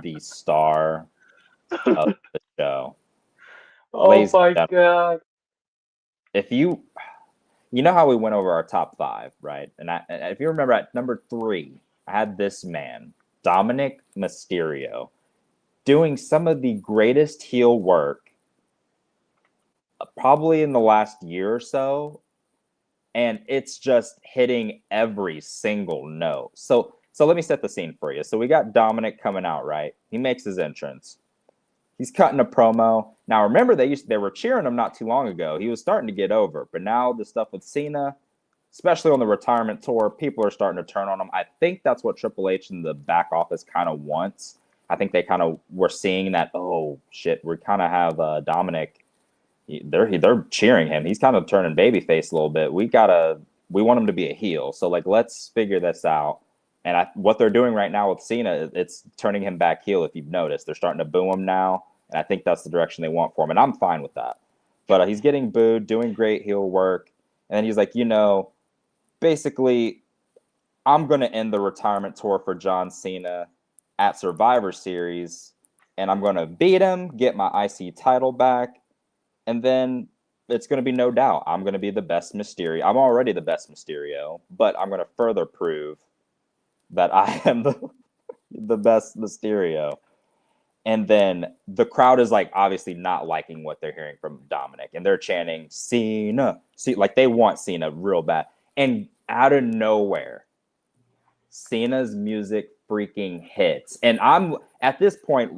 the star of the show. Oh Ladies and my gentlemen, God. if you know how we went over our top five, right? And if you remember at number 3, I had this man, Dominic Mysterio, doing some of the greatest heel work probably in the last year or so. And it's just hitting every single note. So let me set the scene for you. So we got Dominic coming out, right? He makes his entrance. He's cutting a promo. Now remember they were cheering him not too long ago. He was starting to get over, but now the stuff with Cena, especially on the retirement tour, people are starting to turn on him. I think that's what Triple H and the back office kind of wants. I think they kind of were seeing that, oh shit, we kind of have Dominic. They're cheering him. He's kind of turning babyface a little bit. We want him to be a heel. So like let's figure this out. And what they're doing right now with Cena, it's turning him back heel. If you've noticed, they're starting to boo him now, and I think that's the direction they want for him. And I'm fine with that. But he's getting booed, doing great heel work, and then he's like, you know, basically, I'm going to end the retirement tour for John Cena at Survivor Series, and I'm going to beat him, get my IC title back, and then it's going to be no doubt I'm going to be the best Mysterio. I'm already the best Mysterio, but I'm going to further prove that I am the best Mysterio. And then the crowd is like obviously not liking what they're hearing from Dominic, and they're chanting Cena. See, like they want Cena real bad. And out of nowhere, Cena's music freaking hits. And I'm at this point,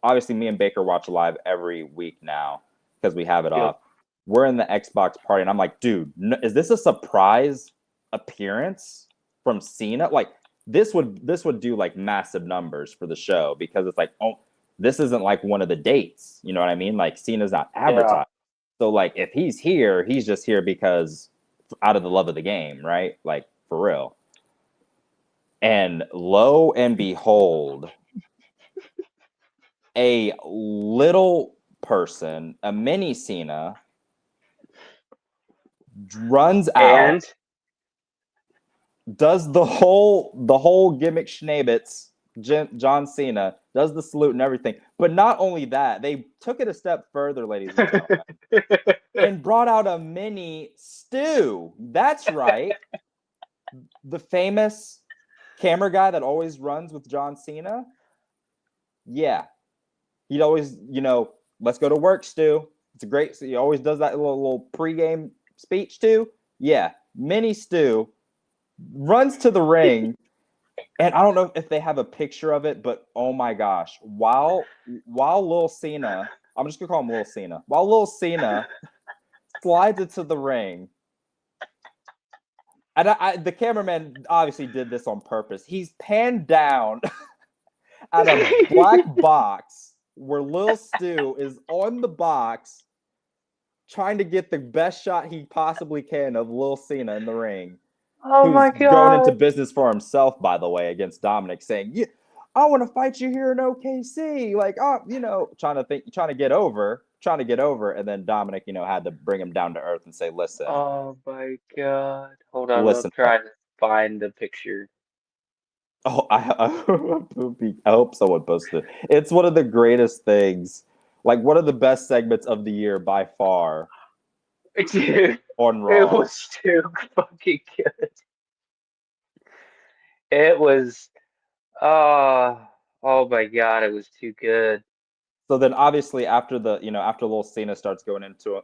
obviously, me and Baker watch live every week now because we have it Yep. off. We're in the Xbox party, and I'm like, dude, is this a surprise appearance from Cena? Like, this would do like massive numbers for the show because it's like, oh, this isn't like one of the dates. You know what I mean? Like, Cena's not Yeah. advertised. So, like, if he's here, he's just here because out of the love of the game, right? Like, for real. And lo and behold, a little person, a mini Cena, runs out, And does the whole gimmick schnabitz, John Cena, does the salute and everything. But not only that, they took it a step further, ladies and gentlemen, and brought out a mini Stu. That's right. The famous camera guy that always runs with John Cena. Yeah. He'd always, let's go to work, Stu. It's a great. So he always does that little pregame speech too. Yeah, mini Stu runs to the ring, and I don't know if they have a picture of it, but oh my gosh, while Lil Cena, I'm just gonna call him Lil Cena. While Lil Cena slides into the ring, and the cameraman obviously did this on purpose. He's panned down at a black box where Lil Stu is on the box trying to get the best shot he possibly can of Lil Cena in the ring. Oh Who's my going into god. business for himself, by the way, against Dominic, saying, "Yeah, I want to fight you here in OKC." Like, trying to get over, and then Dominic, had to bring him down to earth and say, "Listen, Oh my god. Hold on, I'm listen." trying to find the picture. Oh, I hope someone posted it. It's one of the greatest things, like one of the best segments of the year by far Dude, on it Raw. was too fucking good. It was, oh, oh my god, it was too good. So then, obviously, after after Lil Cena starts going into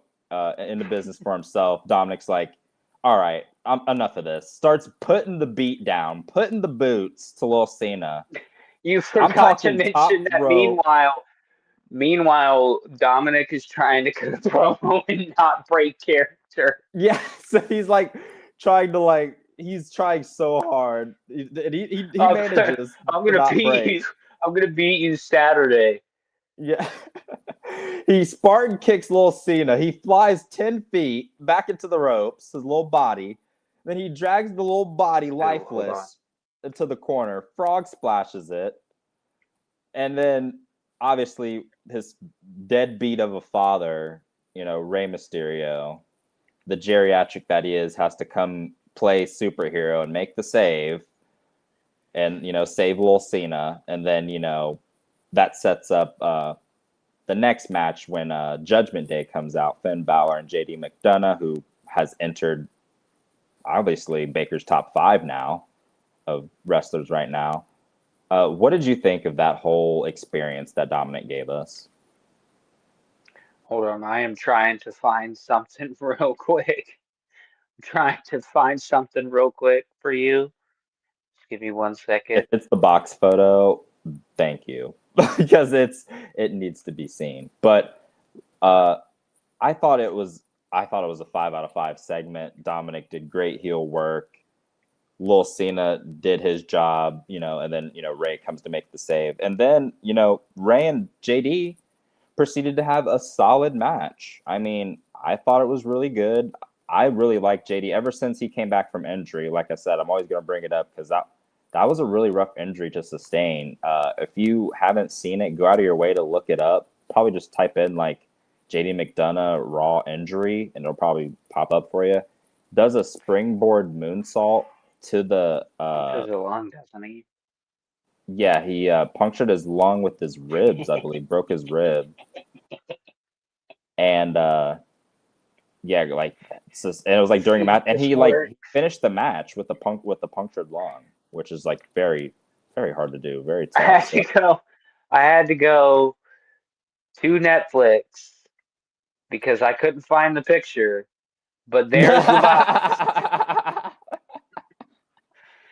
business for himself, Dominic's like, "All right, enough of this." Starts putting the beat down, putting the boots to Lil Cena. You I'm forgot to talking top mention that rope. meanwhile, Dominic is trying to cut a promo and not break character. Yeah, so he's like trying to he's trying so hard. He I'm gonna, manages I'm to gonna not beat break. you. I'm gonna beat you Saturday. Yeah. He Spartan kicks Lil Cena. He flies 10 feet back into the ropes, his little body. Then he drags the little body Oh, hold on. lifeless into the corner. Frog splashes it. And then, obviously, his deadbeat of a father, Rey Mysterio, the geriatric that he is, has to come play superhero and make the save and, save Lil Cena. And then, that sets up the next match when Judgment Day comes out. Finn Balor and JD McDonough, who has entered, obviously, Baker's top 5 now of wrestlers right now. What did you think of that whole experience that Dominic gave us? Hold on. I am trying to find something real quick. I'm trying to find something real quick for you. Just give me 1 second. If it's the box photo, thank you, because it needs to be seen. But I thought it was a 5 out of 5 segment. Dominic did great heel work. Lil Cena did his job, and then Ray comes to make the save, and then Ray and JD proceeded to have a solid match. I mean, I thought it was really good. I really liked JD ever since he came back from injury. Like I said, I'm always going to bring it up because that was a really rough injury to sustain. If you haven't seen it, go out of your way to look it up. Probably just type in JD McDonough Raw injury, and it'll probably pop up for you. Does a springboard moonsault to the Punctures a lung, doesn't he? yeah, he punctured his lung with his ribs, I believe, broke his rib. And yeah, and it was during a match, and he he finished the match with the punctured lung, which is very, very hard to do, very tough. I had to go to Netflix because I couldn't find the picture. But there's the box.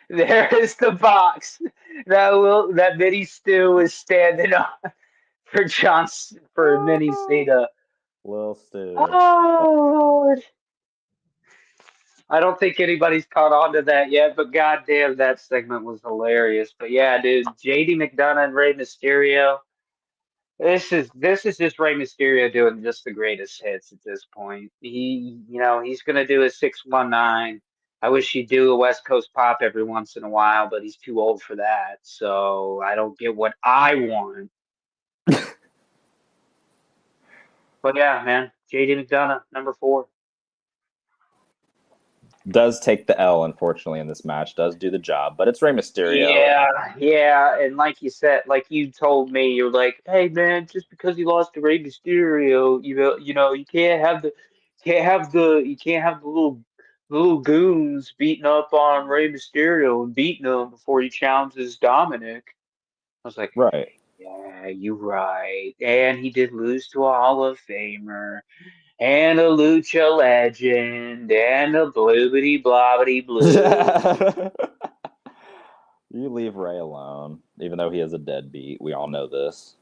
There is the box that Mini Stu is standing on for Mini Cena. Lil Stu. Oh Lord. I don't think anybody's caught on to that yet, but goddamn, that segment was hilarious. But yeah, dude, JD McDonough and Rey Mysterio. This is just Rey Mysterio doing just the greatest hits at this point. He's gonna do a 619. I wish he'd do a West Coast pop every once in a while, but he's too old for that. So I don't get what I want. But yeah, man, JD McDonough, number 4. Does take the L, unfortunately, in this match. Does do the job, but it's Rey Mysterio. Yeah, and like you said, like you told me, you're like, hey man, just because you lost to Rey Mysterio, you can't have the little goons beating up on Rey Mysterio and beating him before he challenges Dominic. I was like, Right. Yeah, you right. And he did lose to a Hall of Famer and a lucha legend and a bloobity blobbity blue. You leave Ray alone, even though he is a deadbeat. We all know this.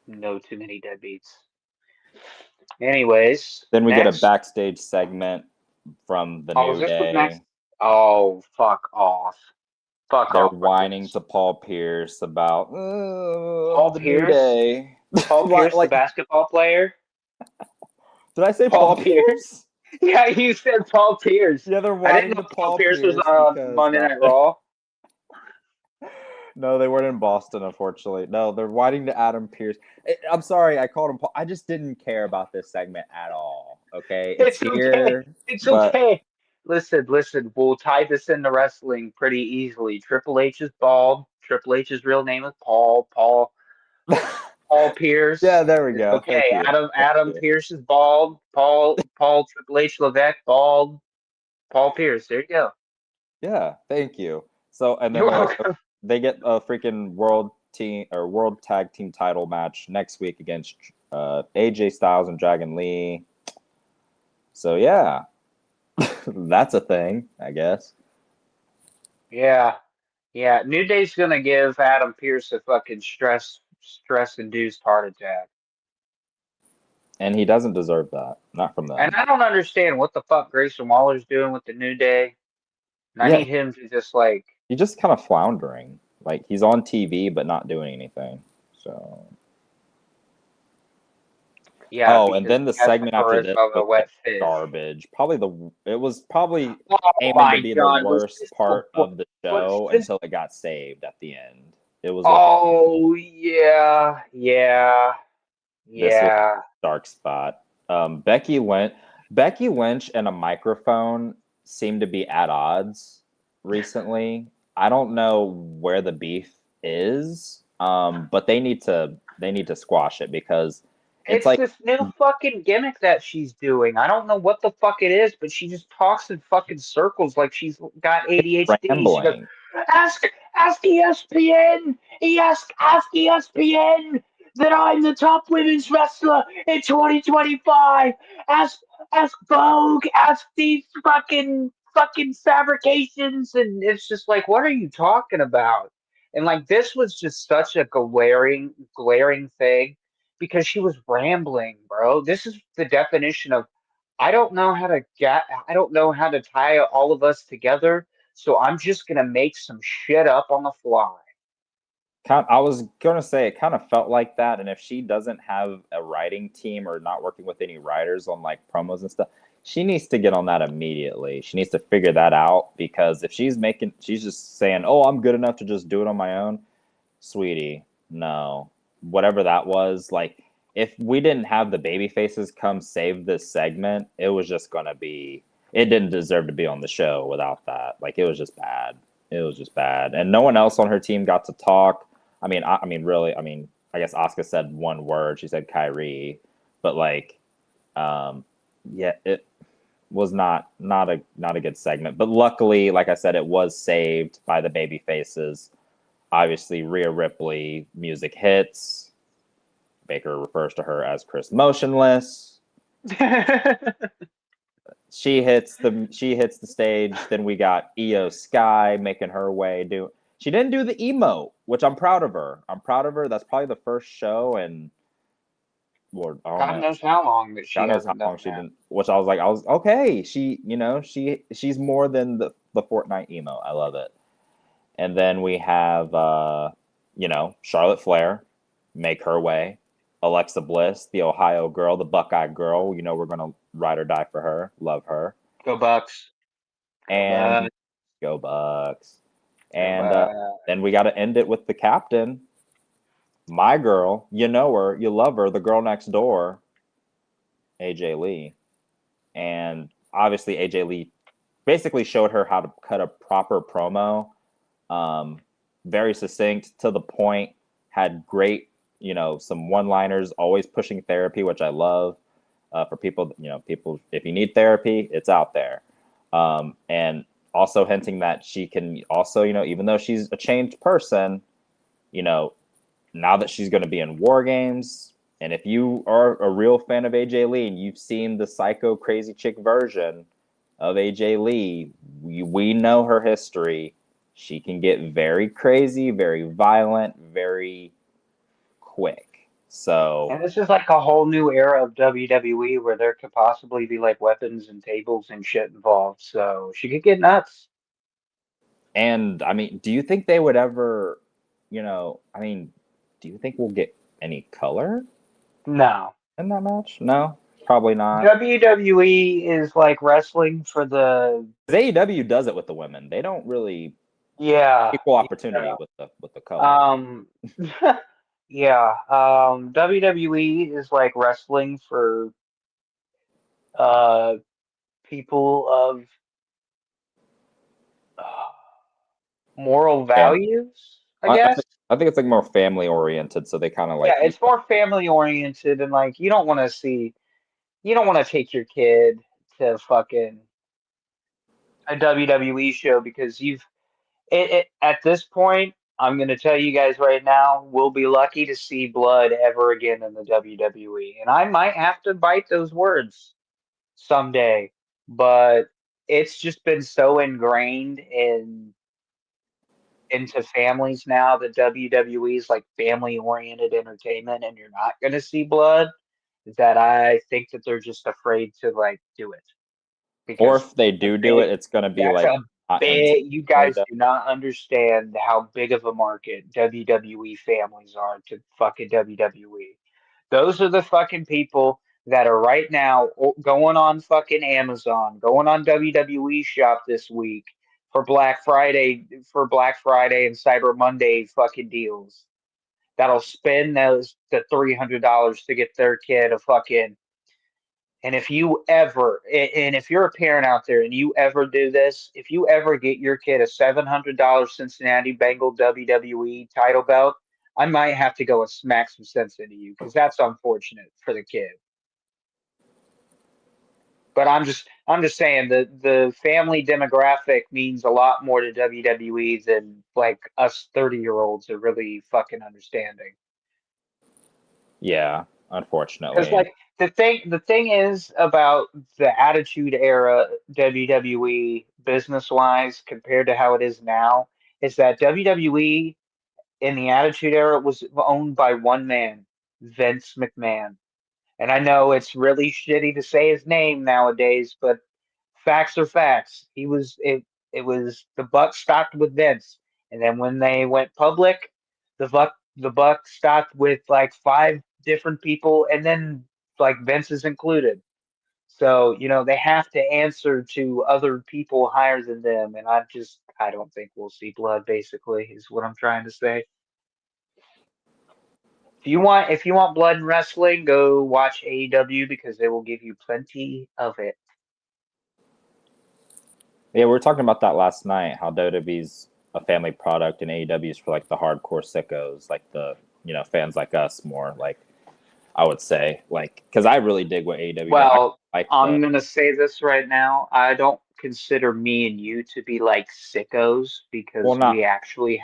No too many deadbeats. Anyways, Then we get a next. backstage segment from the Oh, New is this what next? Day. Oh, fuck off. Fuck They're off with whining this. to Paul Pierce about Paul the New Pierce? Day. Paul Pierce, the Like, basketball player? did I say Paul Paul Pierce? Pierce? Yeah, you said Paul Pierce. Yeah, they're I didn't whining know to Paul Paul Pierce was Pierce on because Monday Night Raw. no, they weren't in Boston, unfortunately. No, they're whining to Adam Pierce. I'm sorry, I called him Paul. I just didn't care about this segment at all. Okay, it's It's okay. here, It's but okay. Listen. We'll tie this into wrestling pretty easily. Triple H is bald. Triple H's real name is Paul. Paul yeah, Pierce. there we go. Thank Okay, you. Thank Adam you. Pierce is bald. Paul Triple H Levesque bald. Paul Pierce. There you go. Yeah, thank you. So, and You're then welcome. they get a freaking world tag team title match next week against AJ Styles and Dragon Lee. So yeah, that's a thing, I guess. Yeah. New Day's gonna give Adam Pierce a fucking stress induced heart attack. And he doesn't deserve that. Not from And them. I don't understand what the fuck Grayson Waller's doing with the New Day. And I Yeah, need him to just like, he's just kind of floundering. Like he's on TV but not doing anything. So yeah, oh, and because then the he has the segment after this charisma of a was wet fish. garbage. It was probably Oh aiming to my be the God, was worst this part of the was show this? until it got saved at the end. It was like Oh yeah. this was a dark spot. Becky Lynch and a microphone seem to be at odds recently. I don't know where the beef is, but they need to squash it because it's It's like this new fucking gimmick that she's doing. I don't know what the fuck it is, but she just talks in fucking circles like she's got ADHD. She goes, rambling. ask ESPN. Ask ESPN that I'm the top women's wrestler in 2025. Ask Vogue. Ask these fucking fabrications. And it's just like, what are you talking about? And like this was just such a glaring thing because she was rambling, bro. This is the definition of I don't know how to tie all of us together, so I'm just gonna make some shit up on the fly. I was gonna say it kind of felt like that, and if she doesn't have a writing team or not working with any writers on like promos and stuff, she needs to get on that immediately. She needs to figure that out because if she's just saying, "Oh, I'm good enough to just do it on my own," sweetie, no. Whatever that was, like if we didn't have the baby faces come save this segment, it was just gonna be. It didn't deserve to be on the show without that. Like it was just bad. It was just bad, and no one else on her team got to talk. Really. I guess Asuka said one word. She said Kyrie, but like, yeah, it was not a good segment. But luckily, like I said, it was saved by the baby faces. Obviously, Rhea Ripley music hits. Baker refers to her as Chris Motionless. She hits the stage. Then we got Io Sky making her way. She didn't do the emote, which I'm proud of her. That's probably the first show, and Lord, I don't God know. knows how long that she God knows how hasn't done long she that. didn't. Which I was okay. She's more than the Fortnite emo. I love it. And then we have Charlotte Flair make her way. Alexa Bliss, the Ohio girl, the Buckeye girl. We're gonna ride or die for her. Love her. Go Bucks. Go And Bucks. go Bucks. Go And Bucks. then we got to end it with the captain, my girl. You know her, you love her, the girl next door, AJ Lee. And obviously, AJ Lee basically showed her how to cut a proper promo. Very succinct, to the point, had great, some one-liners, always pushing therapy, which I love. For people, if you need therapy, it's out there. And also hinting that she can also, even though she's a changed person, now that she's going to be in War Games, and if you are a real fan of AJ Lee and you've seen the psycho crazy chick version of AJ Lee, we know her history. She can get very crazy, very violent, very quick. So, And this is like a whole new era of WWE where there could possibly be like weapons and tables and shit involved. So she could get nuts. and I mean, do you think they would ever, do you think we'll get any color No. in that match? No, probably not. WWE is like wrestling for the AEW does it with the women. They don't really yeah. equal opportunity with the color. Um yeah. WWE is like wrestling for uh people of moral Yeah, values, I I guess. think it's like more family oriented, so they kind of Yeah, like it's more family oriented and like you don't want to take your kid to fucking a WWE show because at this point, I'm gonna tell you guys right now, we'll be lucky to see blood ever again in the WWE. And I might have to bite those words someday, but it's just been so ingrained into families now that WWE is like family oriented entertainment and you're not gonna see blood, that I think that they're just afraid to like do it. or Because if they do it, it's gonna be that's like a not in big. You guys do not understand how big of a market WWE families are to fucking WWE. Those are the fucking people that are right now going on fucking Amazon, going on WWE Shop this week for Black Friday and Cyber Monday fucking deals. That'll spend the $300 to get their kid a fucking. And if you ever, and if you're a parent out there and you ever do this, if you ever get your kid a $700 Cincinnati Bengal WWE title belt, I might have to go and smack some sense into you because that's unfortunate for the kid. But I'm just saying the family demographic means a lot more to WWE than like us 30-year-olds are really fucking understanding. Yeah, Because unfortunately. like the thing is about the Attitude Era WWE business wise compared to how it is now is that WWE in the Attitude Era was owned by one man, Vince McMahon. And I know it's really shitty to say his name nowadays, but facts are facts. It was the buck stopped with Vince. And then when they went public, the buck stopped with like five different people and then like Vince is included. So, they have to answer to other people higher than them. And I don't think we'll see blood basically is what I'm trying to say. If you want blood in wrestling, go watch AEW because they will give you plenty of it. Yeah, we were talking about that last night. How WWE's a family product and AEW's for like the hardcore sickos, like the fans like us more. Like I would say, like because I really dig what AEW does. Well, I like I'm the gonna say this right now. I don't consider me and you to be like sickos well, because not we actually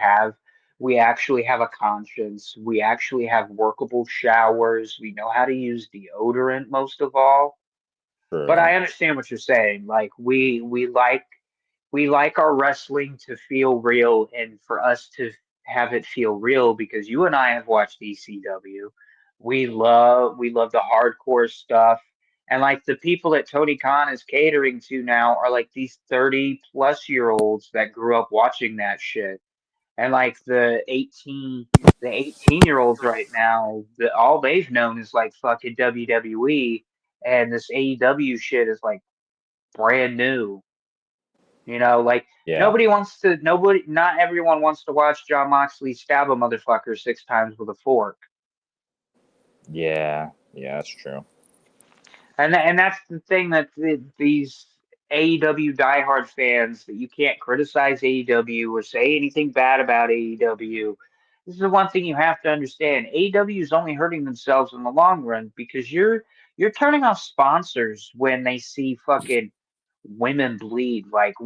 have a conscience. We actually have workable showers. We know how to use deodorant most of all. But true. I understand what you're saying. Like we like our wrestling to feel real and for us to have it feel real because you and I have watched ECW. We love the hardcore stuff. And like the people that Tony Khan is catering to now are like these 30-plus-year-olds that grew up watching that shit. And like the 18-year-olds right now, all they've known is like fucking WWE and this AEW shit is like brand new. Like Yeah, not everyone wants to watch John Moxley stab a motherfucker 6 times with a fork. yeah, that's true. And that's the thing that these AEW diehard fans that you can't criticize AEW or say anything bad about AEW. This is the one thing you have to understand. AEW is only hurting themselves in the long run because you're turning off sponsors when they see fucking women bleed. Like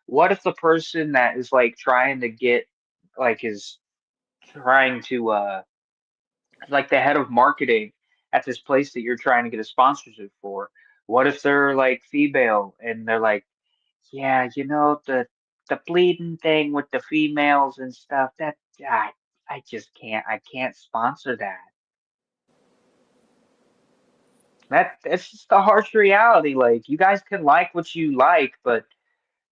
what if the person that is like trying to get like is trying to like the head of marketing at this place that you're trying to get a sponsorship for, what if they're like female and they're like, yeah, you know, the bleeding thing with the females and stuff, that I just can't sponsor that. That's just the harsh reality. Like you guys can like what you like, but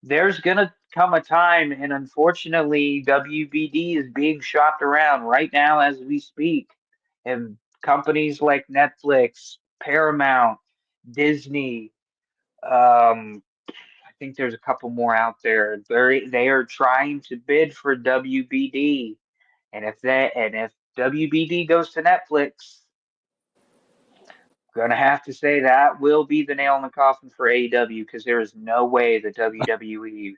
there's gonna come a time, and unfortunately, WBD is being shopped around right now as we speak. And companies like Netflix, Paramount, Disney, I think there's a couple more out there. They are trying to bid for WBD. And if WBD goes to Netflix, gonna have to say that will be the nail in the coffin for AEW because there is no way the WWE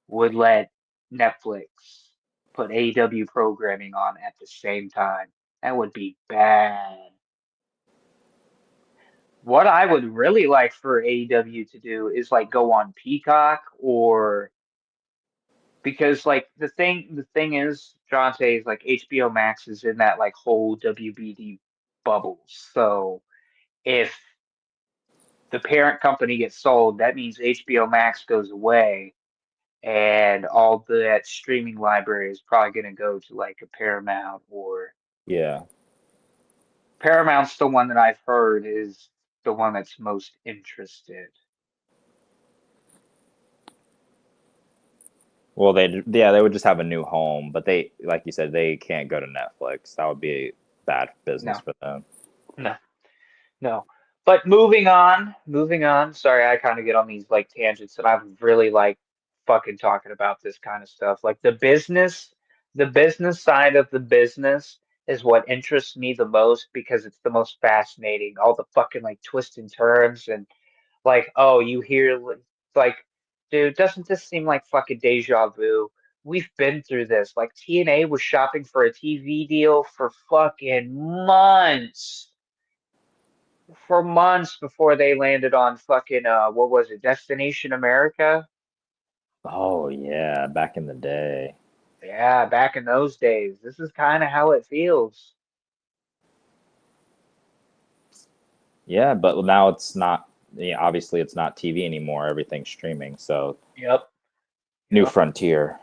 would let Netflix put AEW programming on at the same time. That would be bad. What I would really like for AEW to do is like go on Peacock or because like the thing is Jonte is like HBO Max is in that like whole WBD bubble. So if the parent company gets sold, that means HBO Max goes away and all that streaming library is probably going to go to like a Paramount or Yeah. Paramount's the one that I've heard is the one that's most interested. Well, they would just have a new home, but they, like you said, they can't go to Netflix. That would be bad business No, for them. no, no. But moving on. Sorry, I kind of get on these like tangents, and I really like fucking talking about this kind of stuff. Like the business side of the business is what interests me the most because it's the most fascinating. All the fucking like twists and turns and like, oh, you hear like, dude, doesn't this seem like fucking deja vu? We've been through this. Like TNA was shopping for a TV deal for months before they landed on fucking what was it, Destination America? Oh yeah, back in the day. Yeah, back in those days. This is kind of how it feels. Yeah, but now it's not. Yeah, obviously, it's not TV anymore. Everything's streaming. So Yep. new Yep. frontier.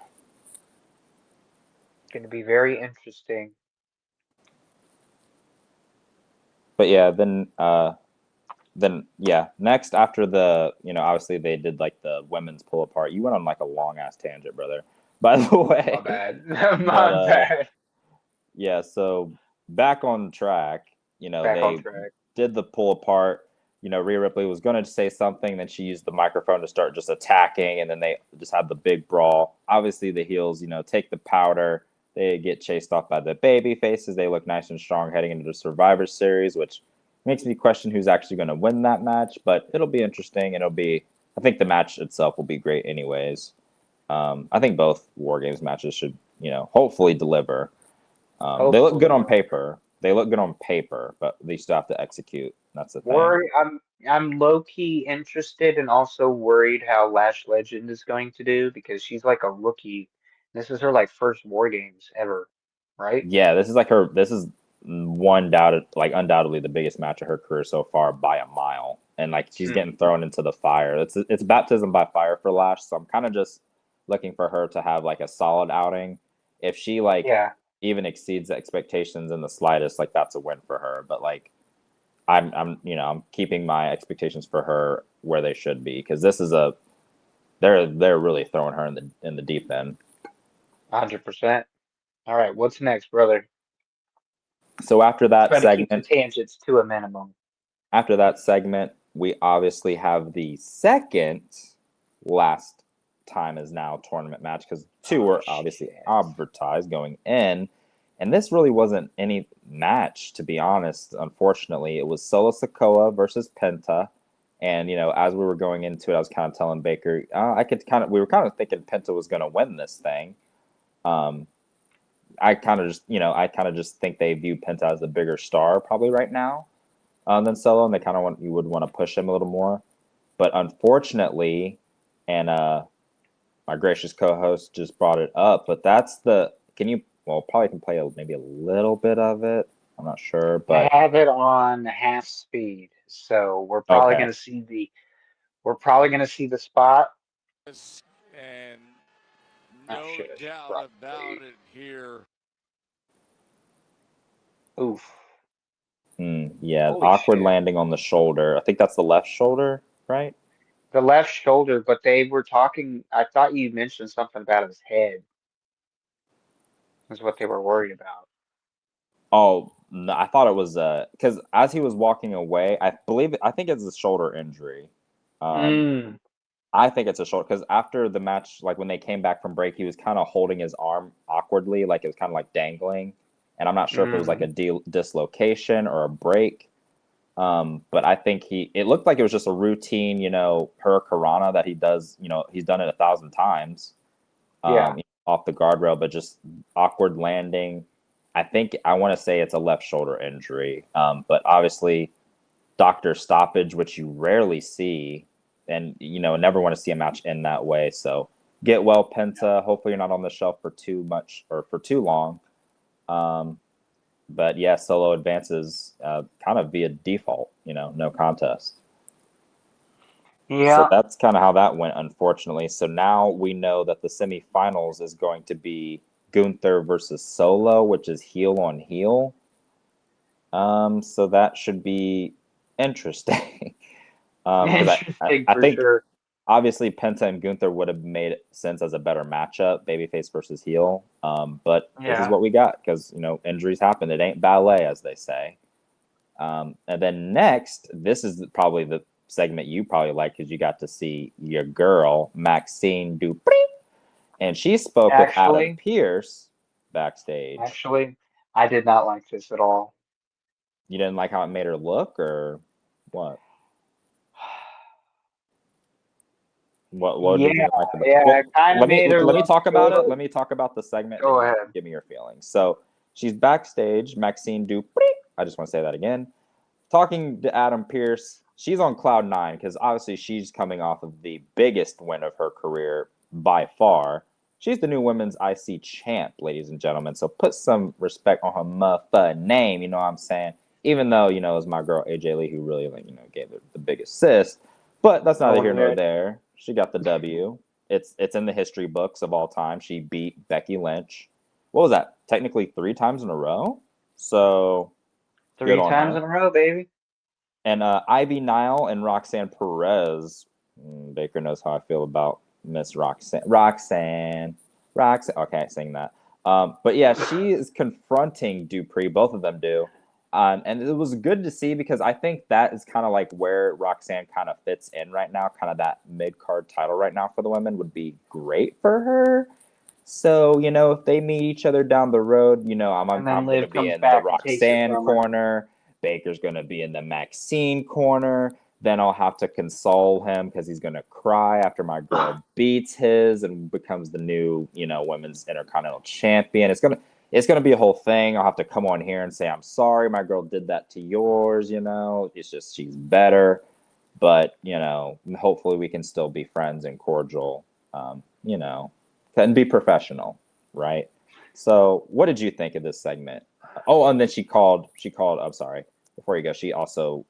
Going to be very interesting. But yeah, then yeah. Next, after the obviously they did like the women's pull apart. You went on like a long ass tangent, brother. By the My way, bad. but My bad. yeah. So back on track. Back on They track. did the pull apart. Rhea Ripley was going to say something, then she used the microphone to start just attacking, and then they just had the big brawl. Obviously, the heels, take the powder. They get chased off by the baby faces. They look nice and strong heading into the Survivor Series, which makes me question who's actually going to win that match. But it'll be interesting, and I think the match itself will be great, anyways. I think both War Games matches should, hopefully deliver. They look good Hopefully. on paper. They look good on paper, but they still have to execute. That's the thing. I'm low key interested and also worried how Lash Legend is going to do because she's like a rookie. This is her like first War Games ever, right? Yeah, this is like her. This is undoubtedly the biggest match of her career so far by a mile. And like she's Hmm. getting thrown into the fire. It's baptism by fire for Lash. So I'm kind of just looking for her to have like a solid outing. If she like Yeah, even exceeds expectations in the slightest, like that's a win for her. But like I'm keeping my expectations for her where they should be because this is they're really throwing her in the deep end. 100%. All right, what's next, brother? So Try to keep the tangents to a minimum. after that segment, we obviously have the second last time is now tournament match because two were obviously Shit. advertised going in. And this really wasn't any match, to be honest. Unfortunately, it was Solo Sikoa versus Penta. And, as we were going into it, I was kind of telling Baker, we were kind of thinking Penta was going to win this thing. Um, I kind of just think they view Penta as a bigger star probably right now than Solo, and they kind of you would want to push him a little more. But unfortunately, and my gracious co-host just brought it up, but that's the. Can you? Well, probably can play maybe a little bit of it. I'm not sure, I but have it on half speed, so okay. we're probably gonna see the spot. And Oh no shit, I should doubt about probably. it here. Oof. Yeah, Holy awkward shit. landing on the shoulder. I think that's the left shoulder, right? The left shoulder, but they were talking. I thought you mentioned something about his head, is what they were worried about. Oh, no, I thought it was because as he was walking away, I think it's a shoulder injury. Um, Mm, I think it's a shoulder because after the match, like when they came back from break, he was kind of holding his arm awkwardly, like it was kind of like dangling, and I'm not sure if it was like mm. a dislocation or a break. But I think it looked like it was just a routine, hurricanrana that he does, he's done it 1,000 times, Yeah. off the guardrail, but just awkward landing. I think I want to say it's a left shoulder injury, but obviously doctor stoppage, which you rarely see, and never want to see a match end that way. So get well, Penta. Hopefully you're not on the shelf for too much or for too long. Um, but yeah, Solo advances kind of via default, no contest. So Yeah. that's kind of how that went, unfortunately. So now we know that the semifinals is going to be Gunther versus Solo, which is heel on heel. So that should be interesting. Because Interesting I for think sure. obviously Penta and Gunther would have made sense as a better matchup, babyface versus heel. But this is Yeah. what we got because injuries happen. It ain't ballet, as they say. And then next, this is probably the segment you probably like because you got to see your girl Maxine Dupri, and she spoke with Adam Actually, Pearce backstage. actually, I did not like this at all. You didn't like how it made her look, or what? What Yeah, did you like about? yeah, it Well, kind of let me made her let me look talk about it. good. Let me talk about the segment, and then Go you ahead. give me your feelings. So she's backstage, Maxine Dupri. I just want to say that again. Talking to Adam Pearce, she's on cloud nine because obviously she's coming off of the biggest win of her career by far. She's the new women's IC champ, ladies and gentlemen. So put some respect on her motherfucking name. You know what I'm saying? Even though it was my girl AJ Lee who really gave her the biggest assist, but that's neither Go here nor ahead. there. She got the W. It's in the history books of all time. She beat Becky Lynch. What was that? Technically 3 times in a row. So good Three on times her. in a row, baby. And Ivy Nile and Roxanne Perez. Baker knows how I feel about Miss Roxanne. Roxanne. Okay, I sing that. But yeah, she is confronting Dupree. Both of them do. And it was good to see because I think that is kind of like where Roxanne kind of fits in right now. Kind of that mid card title right now for the women would be great for her. So, if they meet each other down the road, And I'm then going to Liv be comes in the back and takes it Roxanne from her. corner. Baker's going to be in the Maxine corner. Then I'll have to console him because he's going to cry after my girl beats his and becomes the new, women's intercontinental champion. It's gonna be a whole thing. I'll have to come on here and say I'm sorry, my girl did that to yours. It's just she's better, but hopefully we can still be friends and cordial. And be professional, right? So, what did you think of this segment? Oh, and then she called. I'm sorry. Before you go, she also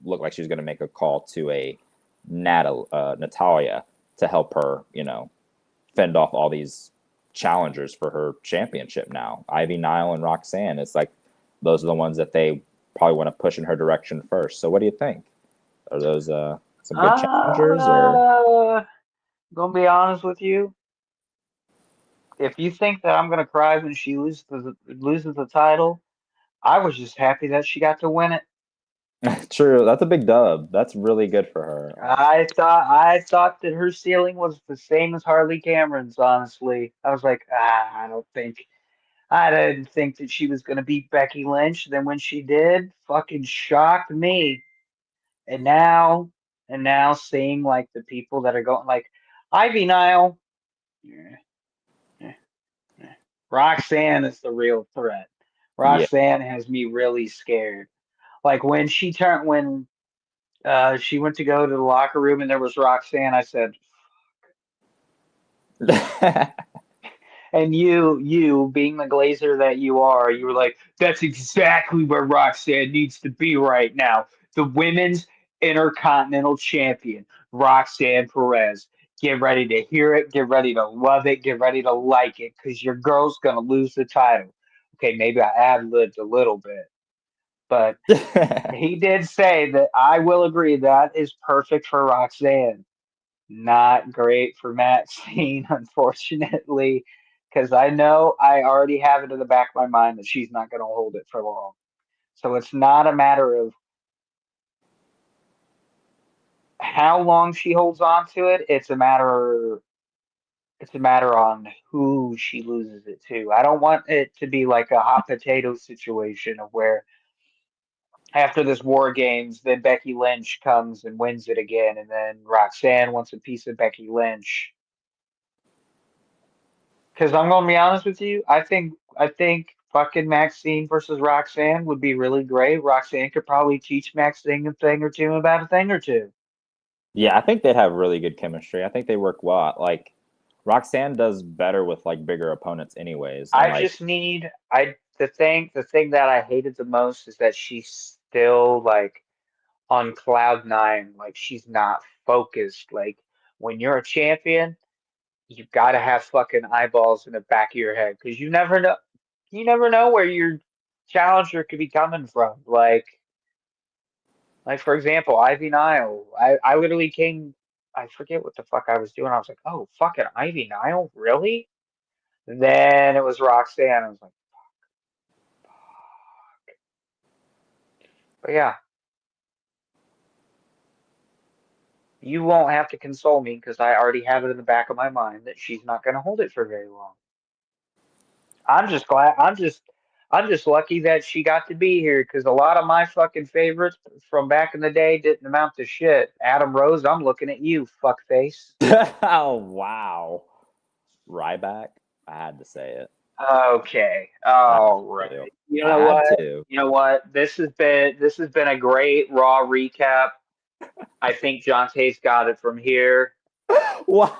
looked like she was going to make a call to a Natalia to help her, fend off all these challengers for her championship now. Ivy Nile and Roxanne. It's like those are the ones that they probably want to push in her direction first. So, what do you think? Are those some good challengers, or Gonna be honest with you. If you think that I'm gonna cry when she loses the title, I was just happy that she got to win it. true? That's a big dub. That's really good for her. I thought that her ceiling was the same as Harley Cameron's, honestly. I was like, I didn't think that she was gonna beat Becky Lynch. Then when she did, fucking shocked me. And now seeing like the people that are going like Ivy Nile, yeah, yeah, yeah. Roxanne is the real threat. Yeah. Roxanne has me really scared. Like when she went to go to the locker room and there was Roxanne, I said, And you being the glazer that you are, you were like, that's exactly where Roxanne needs to be right now. The women's intercontinental champion, Roxanne Perez. Get ready to hear it, get ready to love it, get ready to like it, because your girl's gonna lose the title. Okay, maybe I ad-libbed a little bit, but he did say that I will agree that is perfect for Roxanne. Not great for Maxine, unfortunately, because I know I already have it in the back of my mind that she's not going to hold it for long. So it's not a matter of how long she holds on to it. It's a matter on who she loses it to. I don't want it to be like a hot potato situation of where after this War Games, then Becky Lynch comes and wins it again, and then Roxanne wants a piece of Becky Lynch. Because I'm gonna be honest with you, I think fucking Maxine versus Roxanne would be really great. Roxanne could probably teach Maxine a thing or two about a thing or two. Yeah, I think they'd have really good chemistry. I think they work well. Like Roxanne does better with like bigger opponents anyways. And I like just need I the thing that I hated the most is that she's still like on cloud nine, like she's not focused. Like when you're a champion, you gotta have fucking eyeballs in the back of your head because you never know where your challenger could be coming from. Like for example, Ivy Nile. I literally came. I forget what the fuck I was doing. I was like, oh fucking Ivy Nile, really? Then it was Roxanne. I was like, but yeah, you won't have to console me because I already have it in the back of my mind that she's not gonna hold it for very long. I'm just glad. I'm just lucky that she got to be here because a lot of my fucking favorites from back in the day didn't amount to shit. Adam Rose, I'm looking at you, fuckface. oh wow. Ryback. I had to say it. Okay. I All had to. right. You I know had what? to. You know what? This has been a great Raw recap. I think Jonte's got it from here. What?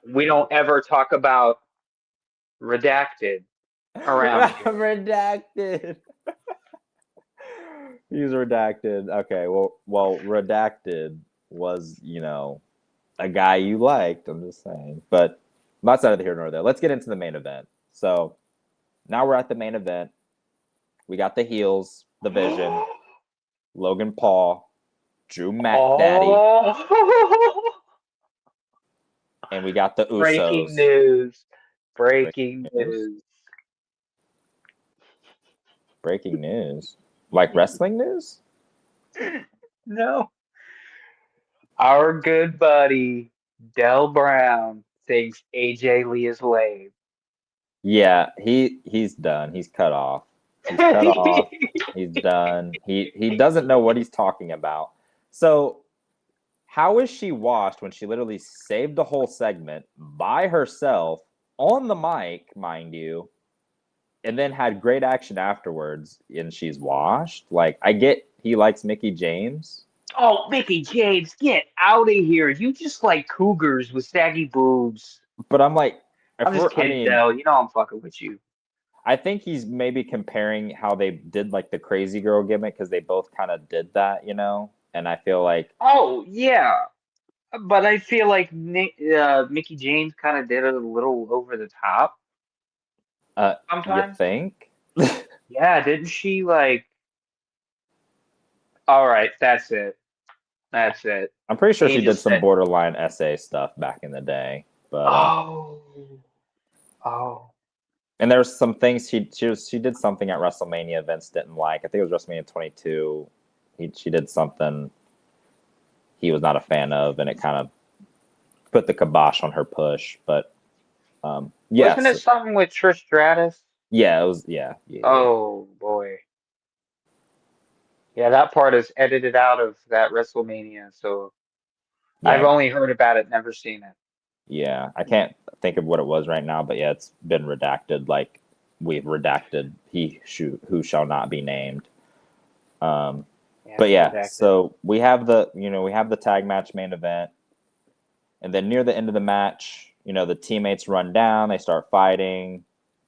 We don't ever talk about redacted around here. Redacted. He's redacted. Okay, well, redacted was, a guy you liked. I'm just saying, but that's neither here nor there. Let's get into the main event. So now we're at the main event. We got the heels, the Vision, Logan Paul, Drew McDaddy, Oh, and we got the breaking Usos. news. Breaking Breaking news. news. Breaking news. Like wrestling news? No. Our good buddy Del Brown thinks AJ Lee is lame. Yeah, he's done. He's cut off. He's cut off. He's done. He doesn't know what he's talking about. So how is she washed when she literally saved a whole segment by herself on the mic, mind you, and then had great action afterwards, and she's washed? Like, I get he likes Mickey James. Oh, Mickey James, get out of here. You just like cougars with saggy boobs. But I'm like, I'm just kidding, Del. You know I'm fucking with you. I think he's maybe comparing how they did like the crazy girl gimmick because they both kind of did that, And I feel like, Oh, yeah. But I feel like Mickey James kind of did it a little over the top you sometimes. think? Yeah, didn't she like? All right, that's it. That's it. I'm pretty sure He she did just some said, borderline essay stuff back in the day, but "Oh, oh, and there's some things she did something at WrestleMania Vince didn't like. I think it was WrestleMania 22. She did something he was not a fan of, and it kind of put the kibosh on her push. But yes, wasn't it something with Trish Stratus?" yeah, it was. Yeah. Oh boy, yeah, that part is edited out of that WrestleMania, so I've Yeah, only heard about it, never seen it. yeah. I can't think of what it was right now, but yeah, it's been redacted. Like we've redacted who shall not be named. Yeah, But it's yeah, redacted. so we have the tag match main event. And then near the end of the match, the teammates run down, they start fighting,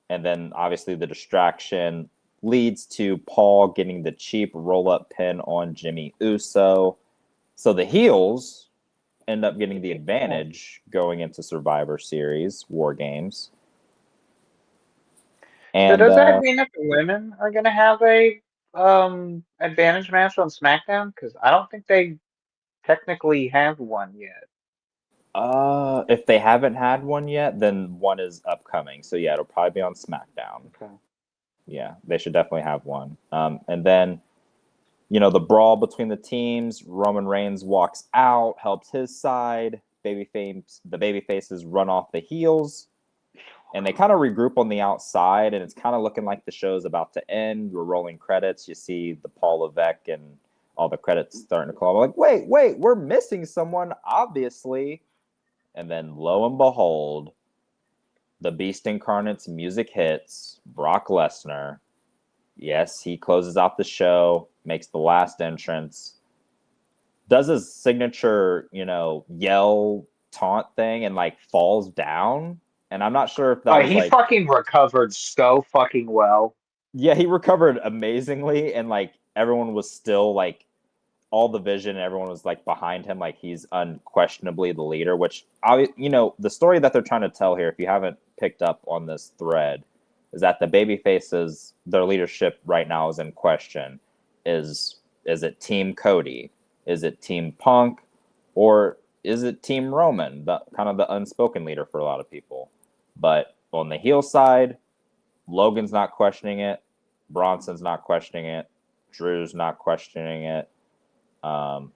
and then obviously the distraction leads to Paul getting the cheap roll-up pin on Jimmy Uso. So the heels end up getting the advantage going into Survivor Series War Games. And So does that mean that the women are going to have a advantage match on SmackDown? Because I don't think they technically have one yet. if they haven't had one yet, then one is upcoming. So yeah, it'll probably be on SmackDown. Okay. Yeah, they should definitely have one. And then, the brawl between the teams. Roman Reigns walks out, helps his side. The baby faces run off the heels, and they kind of regroup on the outside. And it's kind of looking like the show's about to end. We're rolling credits. You see the Paul Levesque and all the credits starting to call. I'm like, wait, we're missing someone, obviously. And then lo and behold, the Beast Incarnate's music hits. Brock Lesnar. Yes, he closes out the show, makes the last entrance, does his signature, yell taunt thing and falls down. And I'm not sure if that was He fucking recovered so fucking well. Yeah, he recovered amazingly, and everyone was still all the vision and everyone was behind him, he's unquestionably the leader, which the story that they're trying to tell here, if you haven't picked up on this thread, is that the baby faces, their leadership right now is in question. Is it Team Cody? Is it Team Punk? Or is it Team Roman, the kind of the unspoken leader for a lot of people? But on the heel side, Logan's not questioning it. Bronson's not questioning it. Drew's not questioning it. Braun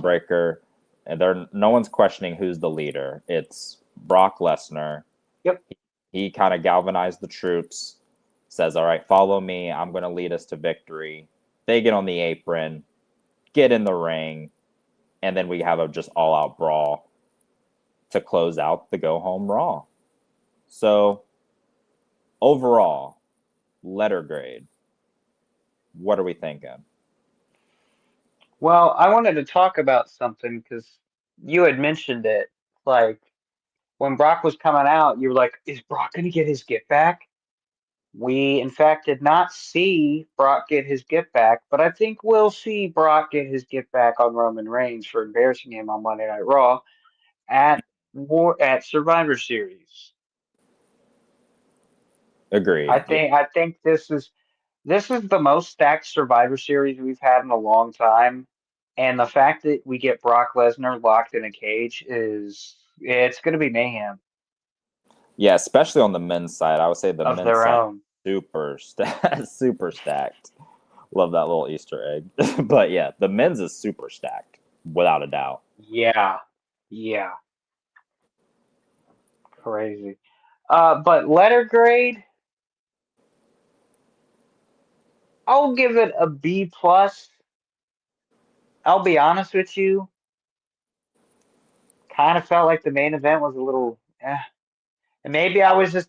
Breaker, and no one's questioning who's the leader. It's Brock Lesnar. Yep. He kind of galvanized the troops, says, all right, follow me. I'm going to lead us to victory. They get on the apron, get in the ring, and then we have a just all-out brawl to close out the go-home Raw. So, overall, letter grade, what are we thinking? Well, I wanted to talk about something because you had mentioned it. When Brock was coming out, you were like, is Brock going to get his get back? We, in fact, did not see Brock get his get back, but I think we'll see Brock get his get back on Roman Reigns for embarrassing him on Monday Night Raw at Survivor Series. Agreed. I think this is the most stacked Survivor Series we've had in a long time, and the fact that we get Brock Lesnar locked in a cage it's going to be mayhem. Yeah, especially on the men's side. I would say the Of men's their side own. super stacked. Love that little Easter egg. But yeah, the men's is super stacked, without a doubt. Yeah. Crazy. But letter grade, I'll give it a B plus. I'll be honest with you. Kind of felt like the main event was a little And maybe I was just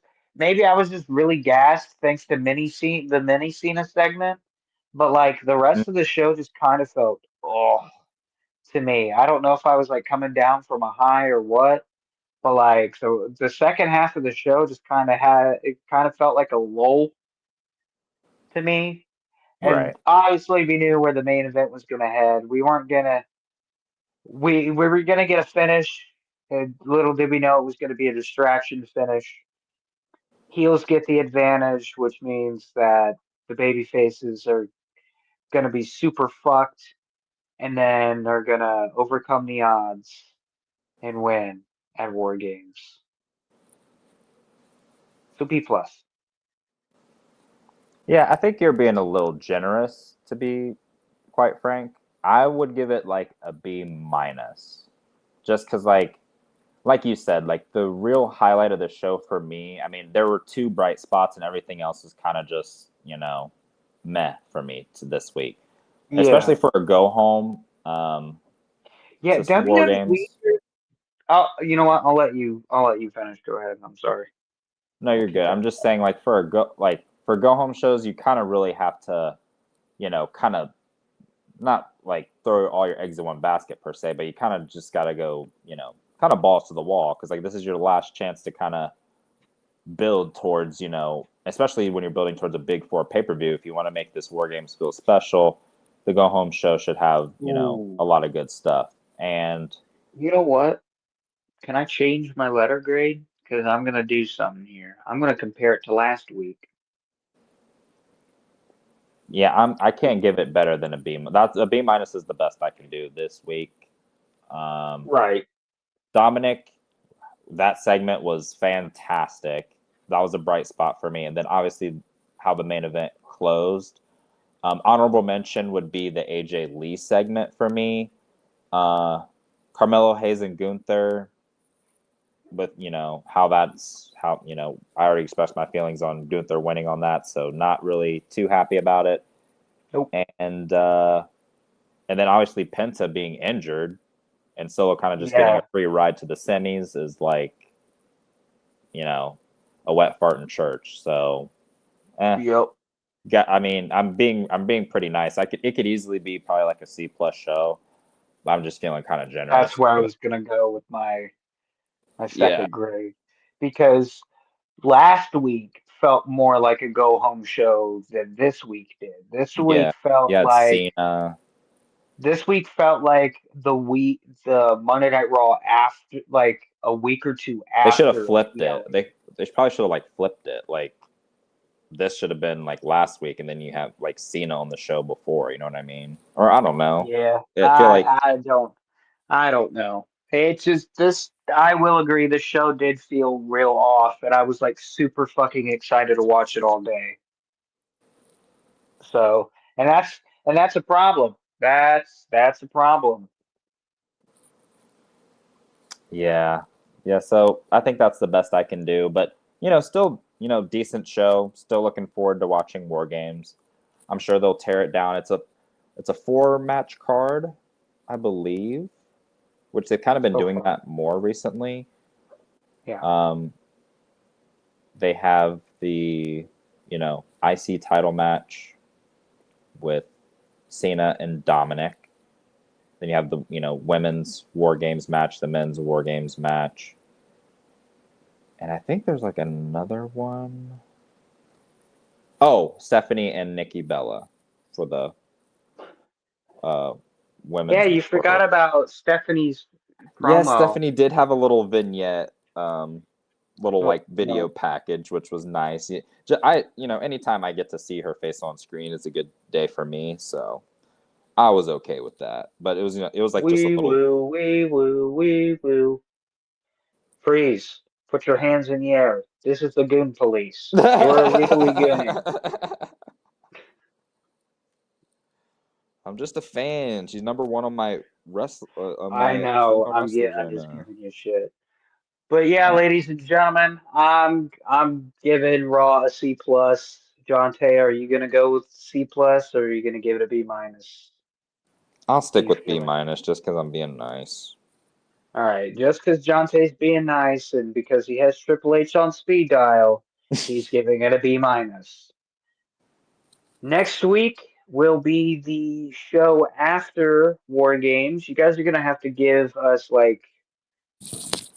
really gassed thanks to the mini Cena segment. But the rest of the show just kind of felt to me. I don't know if I was coming down from a high or what. But so the second half of the show just kind of felt like a lull to me. And Right. obviously we knew where the main event was gonna head. We were gonna get a finish, and little did we know it was gonna be a distraction finish. Heels get the advantage, which means that the baby faces are gonna be super fucked, and then they're gonna overcome the odds and win at War Games. So B plus. Yeah, I think you're being a little generous, to be quite frank. I would give it a B minus. Just because like you said, the real highlight of the show for me, I mean, there were two bright spots and everything else is kind of just, meh for me to this week. Yeah. Especially for a go home. Yeah, War WWE. Games. Oh, you know what? I'll let you finish. Go ahead. I'm sorry. No, you're good. I'm just saying for go home shows, you kind of really have to, kind of not like throw all your eggs in one basket per se, but you kind of just got to go, kind of balls to the wall, because like this is your last chance to kind of build towards, especially when you're building towards a big four pay-per-view. If you want to make this War Games feel special, the go home show should have, Ooh. a lot of good stuff. And You know what? Can I change my letter grade? Because I'm gonna do something here. I'm gonna compare it to last week. yeah, I can't give it better than a B. That's a B minus is the best I can do this week. Right. Dominic, that segment was fantastic. That was a bright spot for me. And then obviously how the main event closed. Honorable mention would be the AJ Lee segment for me. Carmelo Hayes and Gunther, with how I already expressed my feelings on Gunther winning on that, so not really too happy about it. Nope. And then obviously Penta being injured and Solo kind of just getting a free ride to the semis is like, a wet fart in church. So, Yep. I mean, I'm being pretty nice. It could easily be probably like a C+ show. I'm just feeling kind of generous. That's where I was gonna go with my Yeah. second grade, because last week felt more like a go home show than this week did. This week Yeah. felt Yeah, like Cena. the Monday Night Raw after, like a week or two They should have after flipped the it. They probably should have like flipped it. Like this should have been like last week, and then you have like Cena on the show before. You know what I mean? Or I don't know. Yeah, I feel like I don't know. It's just this. I will agree. The show did feel real off, and I was like super fucking excited to watch it all day. So, and that's a problem. That's a problem. yeah, yeah. So I think that's the best I can do. But still, decent show. Still looking forward to watching War Games. I'm sure they'll tear it down. It's a 4-match card, I believe, which they've kind of been So doing far. that more recently. Yeah. They have the IC title match with Cena and Dominic. Then you have the women's War Games match, the men's War Games match, and I think there's like another one. Oh, Stephanie and Nikki Bella for the women's. Yeah, you forgot about Stephanie's Yes, promo. Stephanie did have a little vignette, little Nope, like video nope. package, which was nice. Anytime I get to see her face on screen, it's a good day for me. So I was okay with that. But it was like just a We little. will, we will, we will. Freeze. Put your hands in the air. This is the Goon Police. You're illegally gooning. I'm just a fan. She's number one on my I know. I'm just wrestler. giving you shit. But yeah, ladies and gentlemen, I'm giving Raw a C plus. John Tay, are you gonna go with C plus, or are you gonna give it a B minus? I'll What are stick you with B feeling? minus just because I'm being nice. All right, just because John Tay's being nice and because he has Triple H on speed dial, he's giving it a B minus. Next week will be the show after War Games. You guys are gonna have to give us like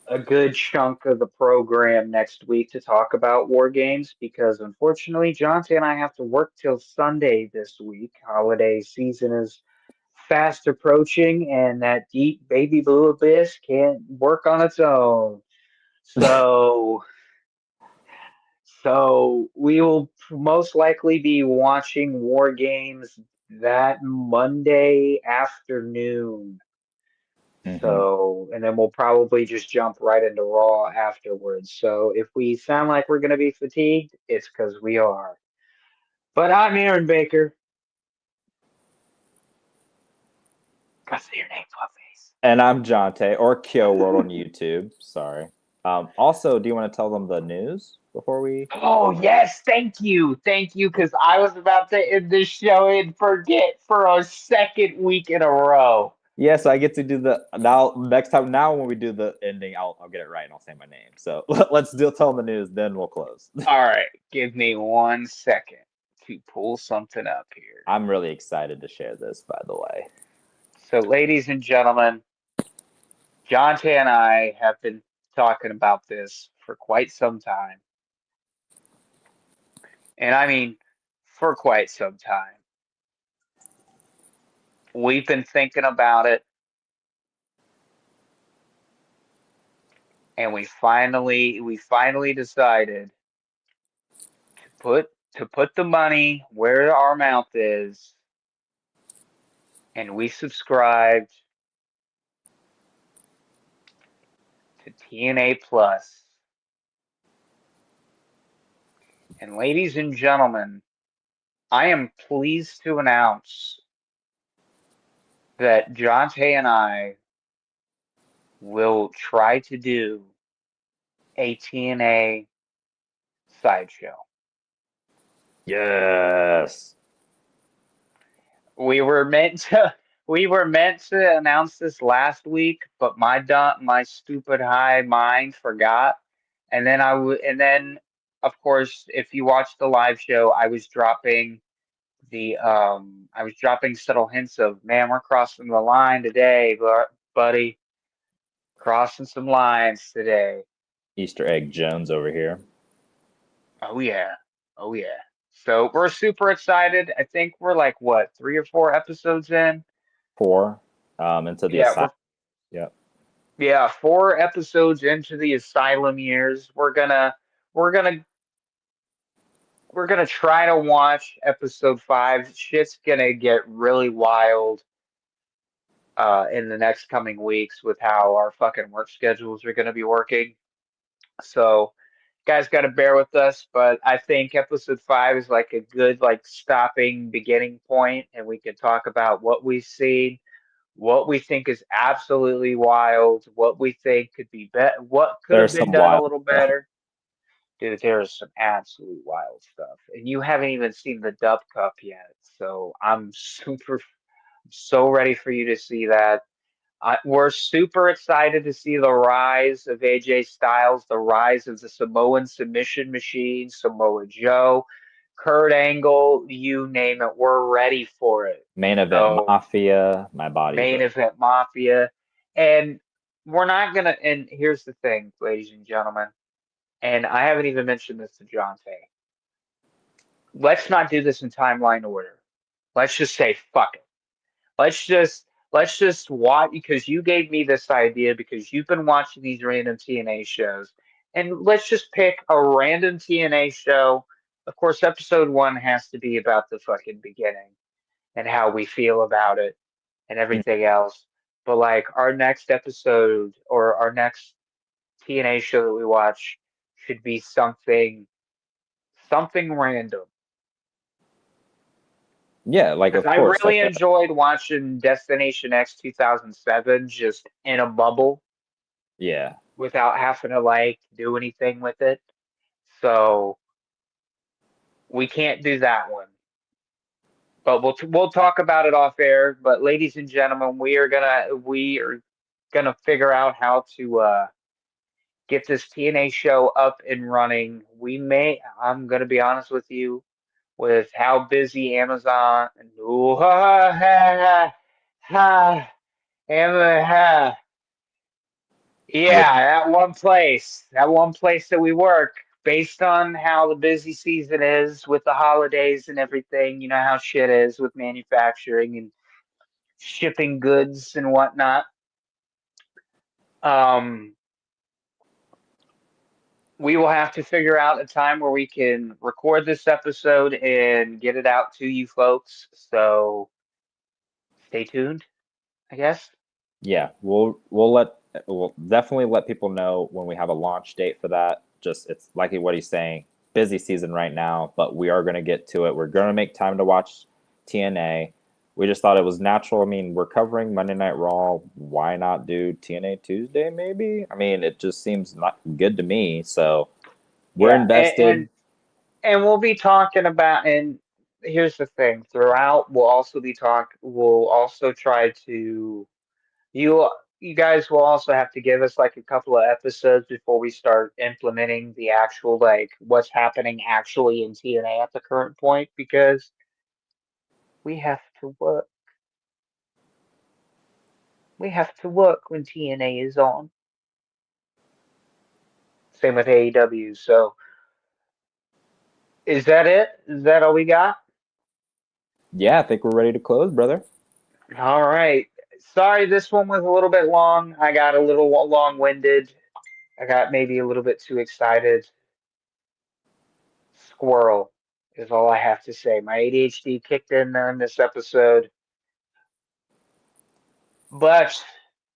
a good chunk of the program next week to talk about War Games, because unfortunately Jonte and I have to work till Sunday this week. Holiday season is fast approaching, and that deep baby blue abyss can't work on its own. So we will most likely be watching War Games that Monday afternoon. Mm-hmm. So, and then we'll probably just jump right into Raw afterwards. So if we sound like we're going to be fatigued, it's because we are. But I'm Aaron Baker. I say your name, Fluffface. And I'm Jonte, or Kyo World on YouTube. Sorry. Also, do you want to tell them the news before we? Oh, yes. Thank you. Thank you. Because I was about to end this show and forget for a second week in a row. Yes, I get to do the now. Next time, now when we do the ending, I'll get it right and I'll say my name. So let's tell them the news, then we'll close. All right. Give me 1 second to pull something up here. I'm really excited to share this, by the way. So, ladies and gentlemen, Jonte and I have been talking about this for quite some time. And I mean, for quite some time. We've been thinking about it, and we finally decided to put the money where our mouth is, and we subscribed to TNA Plus. And ladies and gentlemen, I am pleased to announce that Jonte and I will try to do a TNA sideshow. Yes. We were meant to we were meant to announce this last week, but my stupid high mind forgot. And then of course, if you watched the live show, I was dropping subtle hints of, man, we're crossing the line today, buddy, crossing some lines today. Easter egg Jones over here. Oh yeah. Oh yeah. So we're super excited. I think we're like what, 3 or 4 episodes in? 4 into the Yeah, asylum. Yep. 4 episodes into the asylum years. We're gonna we're gonna try to watch episode 5. Shit's gonna get really wild in the next coming weeks with how our fucking work schedules are gonna be working. So guys gotta bear with us, but I think episode 5 is like a good like stopping beginning point, and we can talk about what we've seen, what we think is absolutely wild, what we think could be better, what could have There's been some done a wild little stuff. better. Dude, there is some absolute wild stuff, and you haven't even seen the Dub Cup yet, so I'm so ready for you to see that. We're super excited to see the rise of AJ Styles, the rise of the Samoan submission machine, Samoa Joe, Kurt Angle, you name it. We're ready for it. Main event So, mafia. My body's main ready. event mafia. And we're not going to, and here's the thing, ladies and gentlemen, and I haven't even mentioned this to John Tay. Let's not do this in timeline order. Let's just say fuck it. Let's just watch, because you gave me this idea because you've been watching these random TNA shows, and let's just pick a random TNA show. Of course, episode 1 has to be about the fucking beginning and how we feel about it and Mm. everything else. But like our next episode or our next TNA show that we watch should be something random. Yeah, like Because of I course, really like enjoyed watching Destination X 2007 just in a bubble yeah. without having to like do anything with it. So we can't do that one. But we'll talk about it off air. But ladies and gentlemen, we are gonna figure out how to get this TNA show up and running. I'm gonna be honest with you, with how busy Amazon and ooh, ha, ha, ha, ha, With yeah, that one place that we work, based on how the busy season is with the holidays and everything, you know how shit is with manufacturing and shipping goods and whatnot. Um, we will have to figure out a time where we can record this episode and get it out to you folks. So stay tuned, I guess. yeah, we'll definitely let people know when we have a launch date for that. Just it's like what he's saying, busy season right now, but we are gonna get to it. We're gonna make time to watch TNA. We just thought it was natural. I mean, we're covering Monday Night Raw. Why not do TNA Tuesday? Maybe. I mean, it just seems not good to me. So we're Yeah, invested. and we'll be talking about, and here's the thing, throughout we'll also try to, you guys will also have to give us like a couple of episodes before we start implementing the actual like what's happening actually in TNA at the current point, because we have to work. We have to work when TNA is on. Same with AEW. So, is that it? Is that all we got? Yeah, I think we're ready to close, brother. All right. Sorry, this one was a little bit long. I got a little long-winded. I got maybe a little bit too excited. Squirrel is all I have to say. My ADHD kicked in there in this episode. But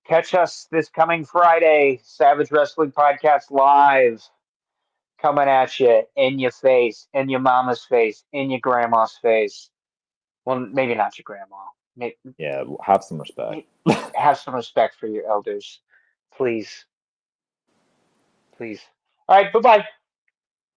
catch us this coming Friday, Savage Wrestling Podcast Live, coming at you in your face, in your mama's face, in your grandma's face. Well, maybe not your grandma. Maybe, Yeah, have some respect. have some respect for your elders. Please. Please. All right, bye-bye.